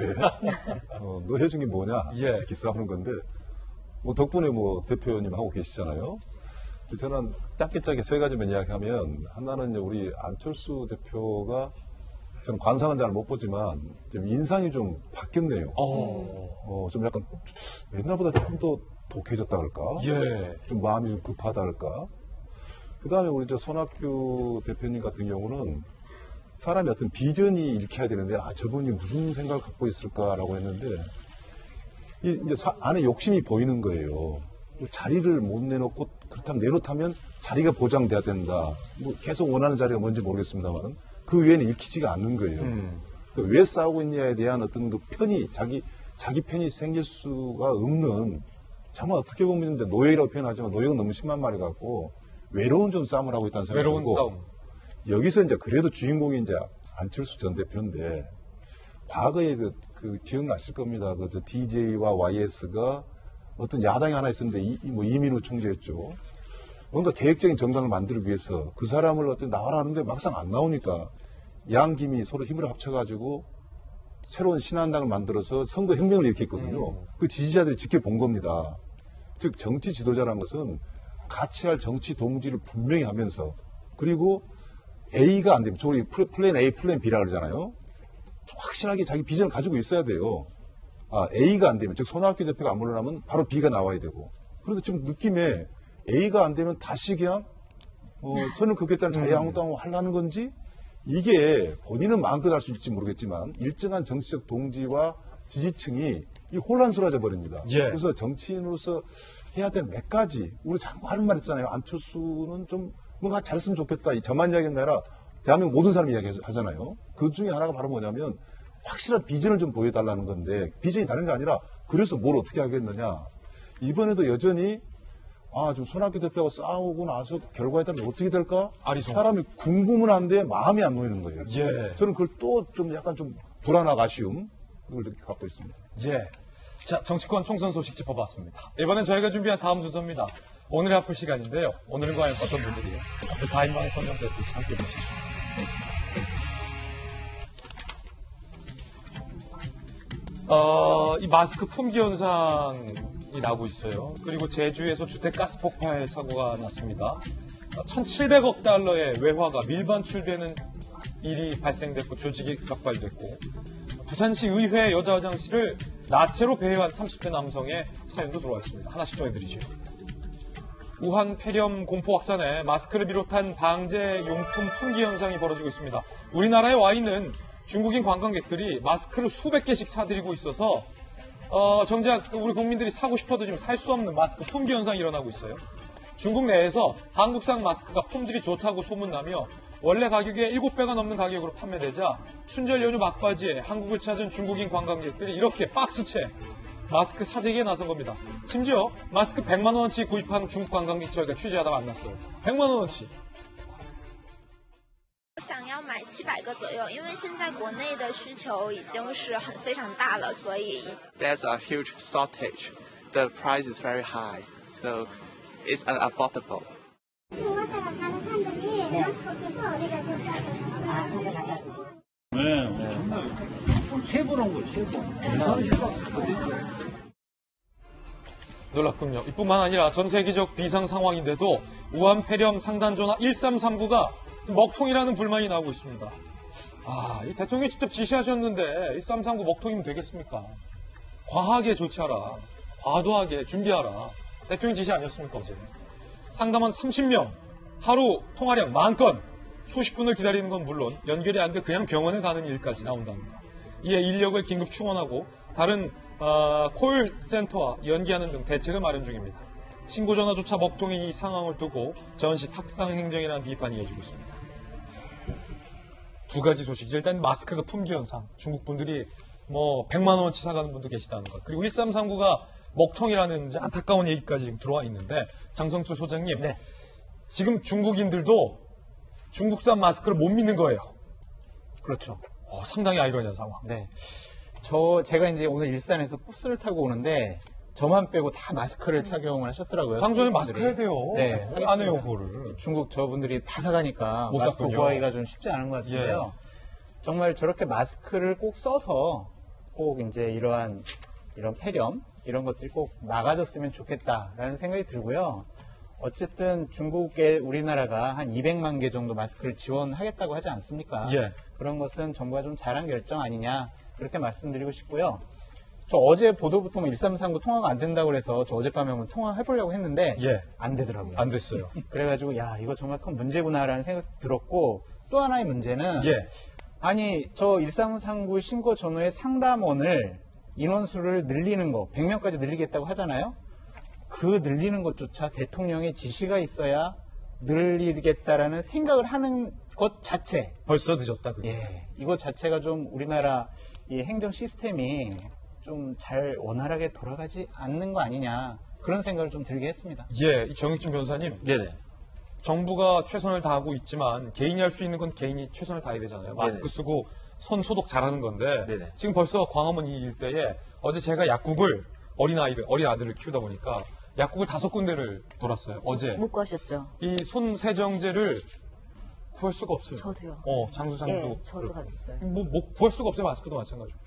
너 해준 게 뭐냐 이렇게 싸우는 건데 덕분에 대표님 하고 계시잖아요. 저는 짧게 세 가지만 이야기하면 하나는 우리 안철수 대표가 저는 관상은 잘 못 보지만 좀 인상이 좀 바뀌었네요. 좀 약간 옛날보다 좀 더 독해졌다 할까? 좀 마음이 좀 급하다 할까? 그 다음에 우리 손학규 대표님 같은 경우는 사람이 어떤 비전이 읽혀야 되는데 저분이 무슨 생각을 갖고 있을까라고 했는데 이제 안에 욕심이 보이는 거예요. 자리를 못 내놓고 그렇다면 내놓다면 자리가 보장돼야 된다. 계속 원하는 자리가 뭔지 모르겠습니다만 그 외에는 읽히지가 않는 거예요. 왜 싸우고 있냐에 대한 어떤 그 편이 자기 편이 생길 수가 없는 정말 어떻게 보면 노예라고 표현하지만 노예가 너무 심한 말이 같고 외로운 좀 싸움을 하고 있다는 생각이 들고 싸움. 여기서 이제 그래도 주인공이 이제 안철수 전 대표인데 과거에 그 기억나실 겁니다. 그 DJ와 YS가 어떤 야당이 하나 있었는데 이민우 총재였죠. 뭔가 계획적인 정당을 만들기 위해서 그 사람을 나와라 하는데 막상 안 나오니까 양김이 서로 힘을 합쳐가지고 새로운 신한당을 만들어서 선거 혁명을 일으켰거든요. 그 지지자들이 지켜본 겁니다. 즉 정치 지도자라는 것은 같이 할 정치 동지를 분명히 하면서 그리고 A가 안 되면 저희 플랜 A, 플랜 B라 그러잖아요. 확실하게 자기 비전을 가지고 있어야 돼요. A가 안 되면 즉 손학규 대표가 안 물러나면 바로 B가 나와야 되고 그런데 좀 느낌에 A가 안 되면 다시 그냥 선을 긋겠다는 자유한국당을 하려는 건지 이게 본인은 마음껏 할 수 있을지 모르겠지만 일정한 정치적 동지와 지지층이 혼란스러워져 버립니다. 그래서 정치인으로서 해야 될 몇 가지 우리 자꾸 하는 말 있잖아요. 안철수는 좀 뭔가 잘했으면 좋겠다. 저만 이야기한 게 아니라 대한민국 모든 사람이 이야기하잖아요. 그 중에 하나가 바로 뭐냐면 확실한 비전을 좀 보여달라는 건데 비전이 다른 게 아니라 그래서 뭘 어떻게 하겠느냐. 이번에도 여전히 좀 손학규 대표하고 싸우고 나서 결과에 따라 어떻게 될까? 사람이 궁금은 한데 마음이 안 놓이는 거예요. 저는 그걸 또 좀 약간 좀 불안하고 아쉬움 그걸 이렇게 갖고 있습니다. 자, 정치권 총선 소식 짚어봤습니다. 이번엔 저희가 준비한 다음 순서입니다. 오늘의 하풀 시간인데요. 오늘은 과연 어떤 분들이 앞에 4인방에 선정됐을지 함께 보시죠. 이 마스크 품귀 현상이 나고 있어요. 그리고 제주에서 주택 가스 폭발 사고가 났습니다. 1,700억 달러의 외화가 밀반 출배는 일이 발생됐고 조직이 적발됐고 부산시 의회 여자 화장실을 나체로 배회한 30대 남성의 사연도 들어와 있습니다. 하나씩 전해드리죠. 우한 폐렴 공포 확산에 마스크를 비롯한 방제 용품 품귀 현상이 벌어지고 있습니다. 우리나라에 와 있는 중국인 관광객들이 마스크를 수백 개씩 사들이고 있어서 정작 우리 국민들이 사고 싶어도 지금 살 수 없는 마스크 품귀 현상이 일어나고 있어요. 중국 내에서 한국산 마스크가 품질이 좋다고 소문나며 원래 가격의 7배가 넘는 가격으로 판매되자 춘절 연휴 막바지에 한국을 찾은 중국인 관광객들이 이렇게 박스채 마스크 사재기에 나선 겁니다. 심지어 마스크 100만 원어치 구입한 중국 관광객 저희가 취재하다 만났어요. 100만 원어치. 想要买700个左右，因为现在国内的需求已经是非常大了，所以 There's a huge shortage. The price is very high, so it's unaffordable. 놀랍군요. 이뿐만 아니라 전 세계적 비상 상황인데도 우한 폐렴 상단조나 1339가 먹통이라는 불만이 나오고 있습니다. 이 대통령이 직접 지시하셨는데 1339 먹통이면 되겠습니까? 과하게 조치하라. 과도하게 준비하라. 대통령 지시 아니었습니까, 어제? 상담원 30명, 하루 통화량 10,000건, 수십 분을 기다리는 건 물론 연결이 안 돼 그냥 병원에 가는 일까지 나온답니다. 이에 인력을 긴급 충원하고 다른 콜센터와 연기하는 등 대책을 마련 중입니다. 신고 전화조차 먹통인 이 상황을 두고 전시 탁상 행정이라는 비판이 이어지고 있습니다. 두 가지 소식이죠. 일단 마스크가 품귀 현상. 중국 분들이 100만 원어치 사가는 분도 계시다는 것. 그리고 1339가 먹통이라는 이제 안타까운 얘기까지 지금 들어와 있는데 장성철 소장님, 지금 중국인들도 중국산 마스크를 못 믿는 거예요. 그렇죠. 상당히 아이러니한 상황. 네. 제가 이제 오늘 일산에서 버스를 타고 오는데 저만 빼고 다 마스크를 착용을 하셨더라고요. 장소에 마스크 해야 돼요. 네. 안 해요, 그거를. 중국 저분들이 다 사가니까 못 마스크 샀군요. 구하기가 좀 쉽지 않은 것 같은데요. 정말 저렇게 마스크를 꼭 써서 꼭 이제 이런 폐렴, 이런 것들이 꼭 막아줬으면 좋겠다라는 생각이 들고요. 어쨌든 중국에 우리나라가 한 200만 개 정도 마스크를 지원하겠다고 하지 않습니까? 그런 것은 정부가 좀 잘한 결정 아니냐, 그렇게 말씀드리고 싶고요. 저 어제 보도부터 1339 통화가 안 된다고 그래서 저 어젯밤에 한번 통화해보려고 했는데 안 되더라고요. 안 됐어요. 그래가지고 이거 정말 큰 문제구나라는 생각 들었고, 또 하나의 문제는 아니 저 1339 신고 전후의 상담원을 인원수를 늘리는 거 100명까지 늘리겠다고 하잖아요. 그 늘리는 것조차 대통령의 지시가 있어야 늘리겠다라는 생각을 하는 것 자체 벌써 늦었다. 이것 자체가 좀 우리나라 이 행정 시스템이 좀 잘 원활하게 돌아가지 않는 거 아니냐, 그런 생각을 좀 들게 했습니다. 이 정익진 변호사님. 정부가 최선을 다하고 있지만 개인이 할 수 있는 건 개인이 최선을 다해야 되잖아요. 마스크 쓰고 손 소독 잘하는 건데 지금 벌써 광화문 이 일대에 어제 제가 약국을 어린 아들을 키우다 보니까 약국을 5군데를 돌았어요. 어제. 못 가셨죠? 이 손 세정제를 구할 수가 없어요. 저도요. 장수장도. 저도 갔었어요. 구할 수가 없어요. 마스크도 마찬가지로.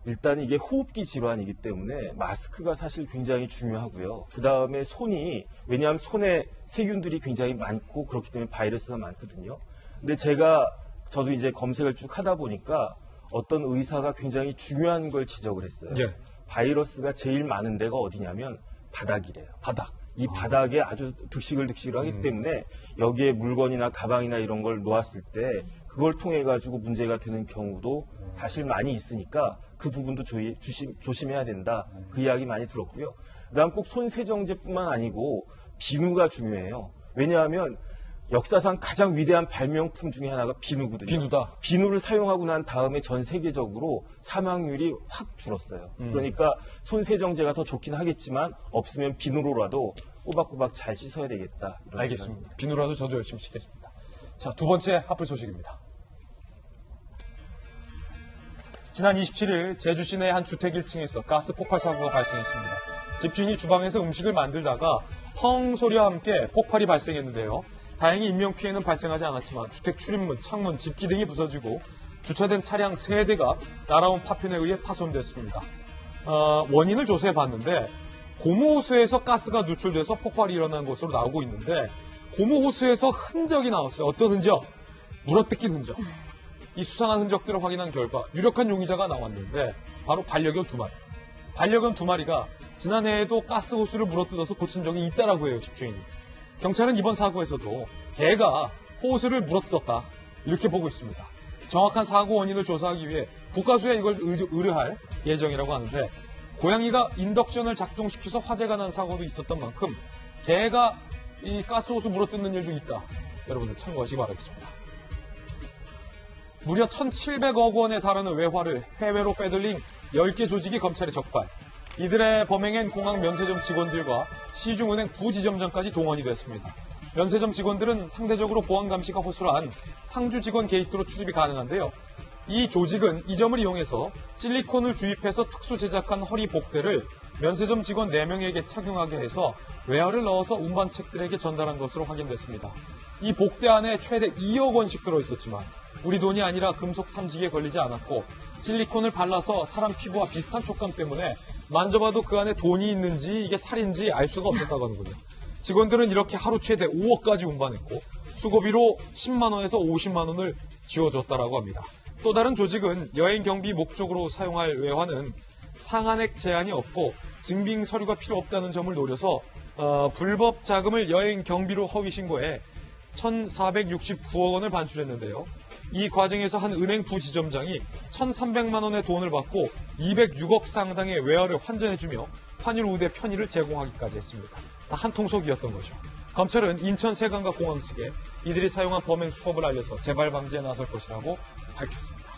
일단 이게 호흡기 질환이기 때문에 마스크가 사실 굉장히 중요하고요. 그 다음에 손이, 왜냐하면 손에 세균들이 굉장히 많고 그렇기 때문에 바이러스가 많거든요. 근데 저도 이제 검색을 쭉 하다 보니까 어떤 의사가 굉장히 중요한 걸 지적을 했어요. 바이러스가 제일 많은 데가 어디냐면 바닥이래요. 바닥. 이 바닥에 아주 득식을 하기 때문에 여기에 물건이나 가방이나 이런 걸 놓았을 때 그걸 통해 가지고 문제가 되는 경우도 사실 많이 있으니까 그 부분도 조심해야 된다. 그 이야기 많이 들었고요. 그다음 꼭 손 세정제뿐만 아니고 비누가 중요해요. 왜냐하면 역사상 가장 위대한 발명품 중에 하나가 비누거든요. 비누다. 비누를 사용하고 난 다음에 전 세계적으로 사망률이 확 줄었어요. 그러니까 손 세정제가 더 좋긴 하겠지만 없으면 비누로라도 꼬박꼬박 잘 씻어야 되겠다. 알겠습니다. 비누라도 저도 열심히 씻겠습니다. 자, 두 번째 하플 소식입니다. 지난 27일 제주 시내 한 주택 1층에서 가스 폭발 사고가 발생했습니다. 집주인이 주방에서 음식을 만들다가 펑 소리와 함께 폭발이 발생했는데요. 다행히 인명피해는 발생하지 않았지만 주택 출입문, 창문, 집기 등이 부서지고 주차된 차량 3대가 날아온 파편에 의해 파손됐습니다. 원인을 조사해봤는데 고무호스에서 가스가 누출돼서 폭발이 일어난 것으로 나오고 있는데 고무호스에서 흔적이 나왔어요. 어떤 흔적? 물어뜯긴 흔적. 이 수상한 흔적들을 확인한 결과 유력한 용의자가 나왔는데 바로 반려견 2마리. 반려견 2마리가 지난해에도 가스호스를 물어뜯어서 고친 적이 있다라고 해요, 집주인이. 경찰은 이번 사고에서도 개가 호스를 물어뜯었다 이렇게 보고 있습니다. 정확한 사고 원인을 조사하기 위해 국가수에 이걸 의뢰할 예정이라고 하는데 고양이가 인덕션을 작동시켜서 화재가 난 사고도 있었던 만큼 개가 이 가스호스 물어뜯는 일도 있다. 여러분들 참고하시기 바라겠습니다. 무려 1,700억 원에 달하는 외화를 해외로 빼돌린 10개 조직이 검찰에 적발. 이들의 범행엔 공항 면세점 직원들과 시중은행 부지점장까지 동원이 됐습니다. 면세점 직원들은 상대적으로 보안 감시가 허술한 상주 직원 게이트로 출입이 가능한데요. 이 조직은 이 점을 이용해서 실리콘을 주입해서 특수 제작한 허리 복대를 면세점 직원 4명에게 착용하게 해서 외화를 넣어서 운반책들에게 전달한 것으로 확인됐습니다. 이 복대 안에 최대 2억 원씩 들어있었지만 우리 돈이 아니라 금속 탐지기에 걸리지 않았고 실리콘을 발라서 사람 피부와 비슷한 촉감 때문에 만져봐도 그 안에 돈이 있는지 이게 살인지 알 수가 없었다고 하는군요. 직원들은 이렇게 하루 최대 5억까지 운반했고 수고비로 10만 원에서 50만 원을 쥐어줬다라고 합니다. 또 다른 조직은 여행 경비 목적으로 사용할 외화는 상한액 제한이 없고 증빙 서류가 필요 없다는 점을 노려서 불법 자금을 여행 경비로 허위 신고해 1,469억 원을 반출했는데요. 이 과정에서 한 은행 부지점장이 1,300만 원의 돈을 받고 206억 상당의 외화를 환전해주며 환율 우대 편의를 제공하기까지 했습니다. 다 한 통속이었던 거죠. 검찰은 인천 세관과 공항 측에 이들이 사용한 범행 수법을 알려서 재발 방지에 나설 것이라고 밝혔습니다.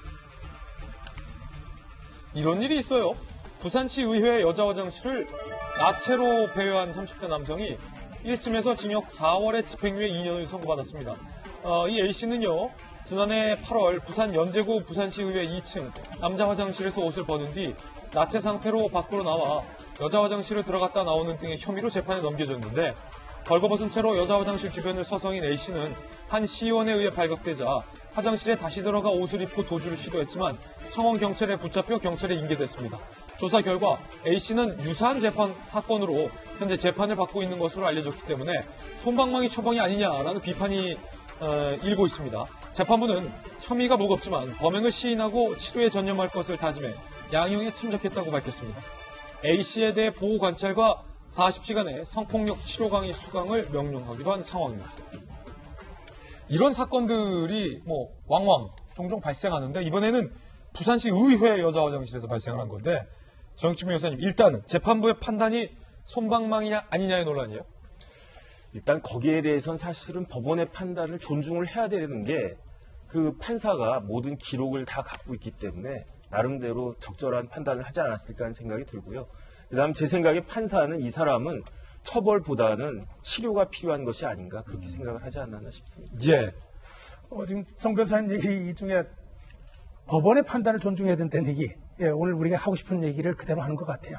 이런 일이 있어요. 부산시 의회 여자 화장실을 나체로 배회한 30대 남성이 1심에서 징역 4월에 집행유예 2년을 선고받았습니다. 이 A씨는요, 지난해 8월 부산 연제구 부산시의회 2층 남자 화장실에서 옷을 벗은 뒤 나체 상태로 밖으로 나와 여자 화장실을 들어갔다 나오는 등의 혐의로 재판에 넘겨졌는데 벌거벗은 채로 여자 화장실 주변을 서성인 A씨는 한 시의원에 의해 발각되자 화장실에 다시 들어가 옷을 입고 도주를 시도했지만 청원 경찰에 붙잡혀 경찰에 인계됐습니다. 조사 결과 A씨는 유사한 사건으로 현재 재판을 받고 있는 것으로 알려졌기 때문에 솜방망이 처방이 아니냐라는 비판이 일고 있습니다. 재판부는 혐의가 무겁지만 범행을 시인하고 치료에 전념할 것을 다짐해 양형에 참작했다고 밝혔습니다. A씨에 대해 보호관찰과 40시간의 성폭력 치료 강의 수강을 명령하기도 한 상황입니다. 이런 사건들이 왕왕 종종 발생하는데 이번에는 부산시 의회 여자 화장실에서 발생을 한 건데 정익진 변호사님, 일단은 재판부의 판단이 솜방망이냐 아니냐의 논란이에요? 일단 거기에 대해서는 사실은 법원의 판단을 존중을 해야 되는 게 그 판사가 모든 기록을 다 갖고 있기 때문에 나름대로 적절한 판단을 하지 않았을까 하는 생각이 들고요. 그다음 제 생각에 판사는 이 사람은 처벌보다는 치료가 필요한 것이 아닌가 그렇게 생각을 하지 않았나 싶습니다. 예. 지금 정 변호사님 얘기 중에 법원의 판단을 존중해야 된다는 얘기, 오늘 우리가 하고 싶은 얘기를 그대로 하는 것 같아요.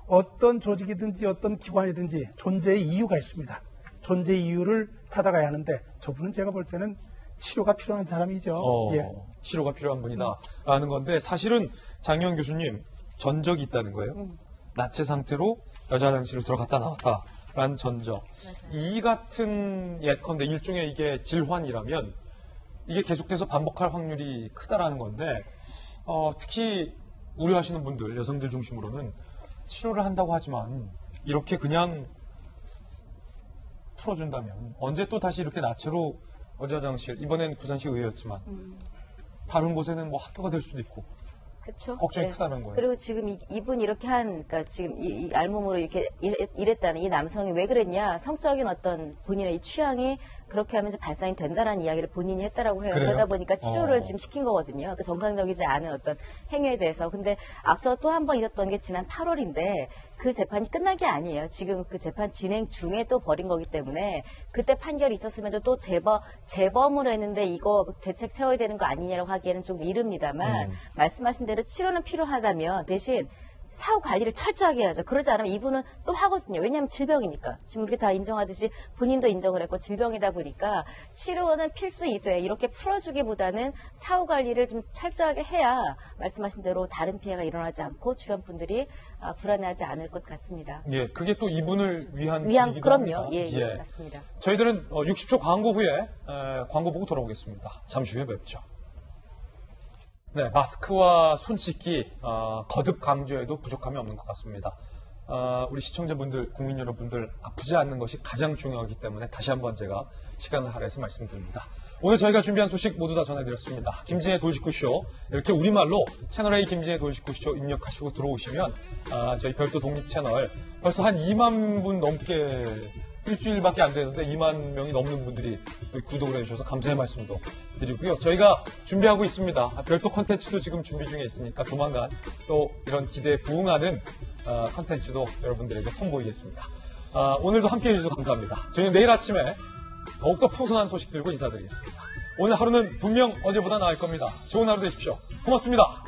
어떤 조직이든지 어떤 기관이든지 존재의 이유가 있습니다. 존재 이유를 찾아가야 하는데 저분은 제가 볼 때는 치료가 필요한 사람이죠. 예. 치료가 필요한 분이다라는 건데 사실은 장영 교수님 전적이 있다는 거예요. 나체 상태로 여자 화장실을 들어갔다 나왔다라는 전적. 이 같은 예컨대 일종의 이게 질환이라면 이게 계속돼서 반복할 확률이 크다라는 건데 특히 우려하시는 분들, 여성들 중심으로는 치료를 한다고 하지만 이렇게 그냥 풀어준다면 언제 또 다시 이렇게 나체로 여자 화장실, 이번엔 부산시 의회였지만 다른 곳에는 학교가 될 수도 있고 그쵸? 걱정이 크다는 거예요. 그리고 지금 이분 이렇게 그러니까 지금 이 알몸으로 이렇게 이랬다는 이 남성이 왜 그랬냐? 성적인 어떤 본인의 이 취향이 그렇게 하면 이제 발산이 된다라는 이야기를 본인이 했다라고 해요. 그래요? 그러다 보니까 치료를 지금 시킨 거거든요. 그 정상적이지 않은 어떤 행위에 대해서. 근데 앞서 또 한 번 있었던 게 지난 8월인데 그 재판이 끝난 게 아니에요. 지금 그 재판 진행 중에 또 벌인 거기 때문에 그때 판결이 있었으면 또 재범을 했는데 이거 대책 세워야 되는 거 아니냐라고 하기에는 좀 이릅니다만 말씀하신 대로 치료는 필요하다면 대신 사후 관리를 철저하게 해야죠. 그러지 않으면 이분은 또 하거든요. 왜냐하면 질병이니까. 지금 우리 다 인정하듯이 본인도 인정을 했고 질병이다 보니까 치료는 필수 2대 이렇게 풀어주기보다는 사후 관리를 좀 철저하게 해야 말씀하신 대로 다른 피해가 일어나지 않고 주변 분들이 불안해하지 않을 것 같습니다. 예, 그게 또 이분을 위한 그럼요. 예, 맞습니다. 저희들은 60초 광고 후에 광고 보고 돌아오겠습니다. 잠시 후에 뵙죠. 네, 마스크와 손 씻기 거듭 강조해도 부족함이 없는 것 같습니다. 우리 시청자분들, 국민 여러분들 아프지 않는 것이 가장 중요하기 때문에 다시 한번 제가 시간을 할애해서 말씀드립니다. 오늘 저희가 준비한 소식 모두 다 전해드렸습니다. 김진의 돌직구쇼, 이렇게 우리말로 채널A 김진의 돌직구쇼 입력하시고 들어오시면 저희 별도 독립 채널 벌써 한 2만 분 넘게 일주일밖에 안 되는데 2만 명이 넘는 분들이 또 구독을 해주셔서 감사의 말씀도 드리고요. 저희가 준비하고 있습니다. 별도 콘텐츠도 지금 준비 중에 있으니까 조만간 또 이런 기대에 부응하는 콘텐츠도 여러분들에게 선보이겠습니다. 오늘도 함께해 주셔서 감사합니다. 저희는 내일 아침에 더욱더 풍성한 소식 들고 인사드리겠습니다. 오늘 하루는 분명 어제보다 나을 겁니다. 좋은 하루 되십시오. 고맙습니다.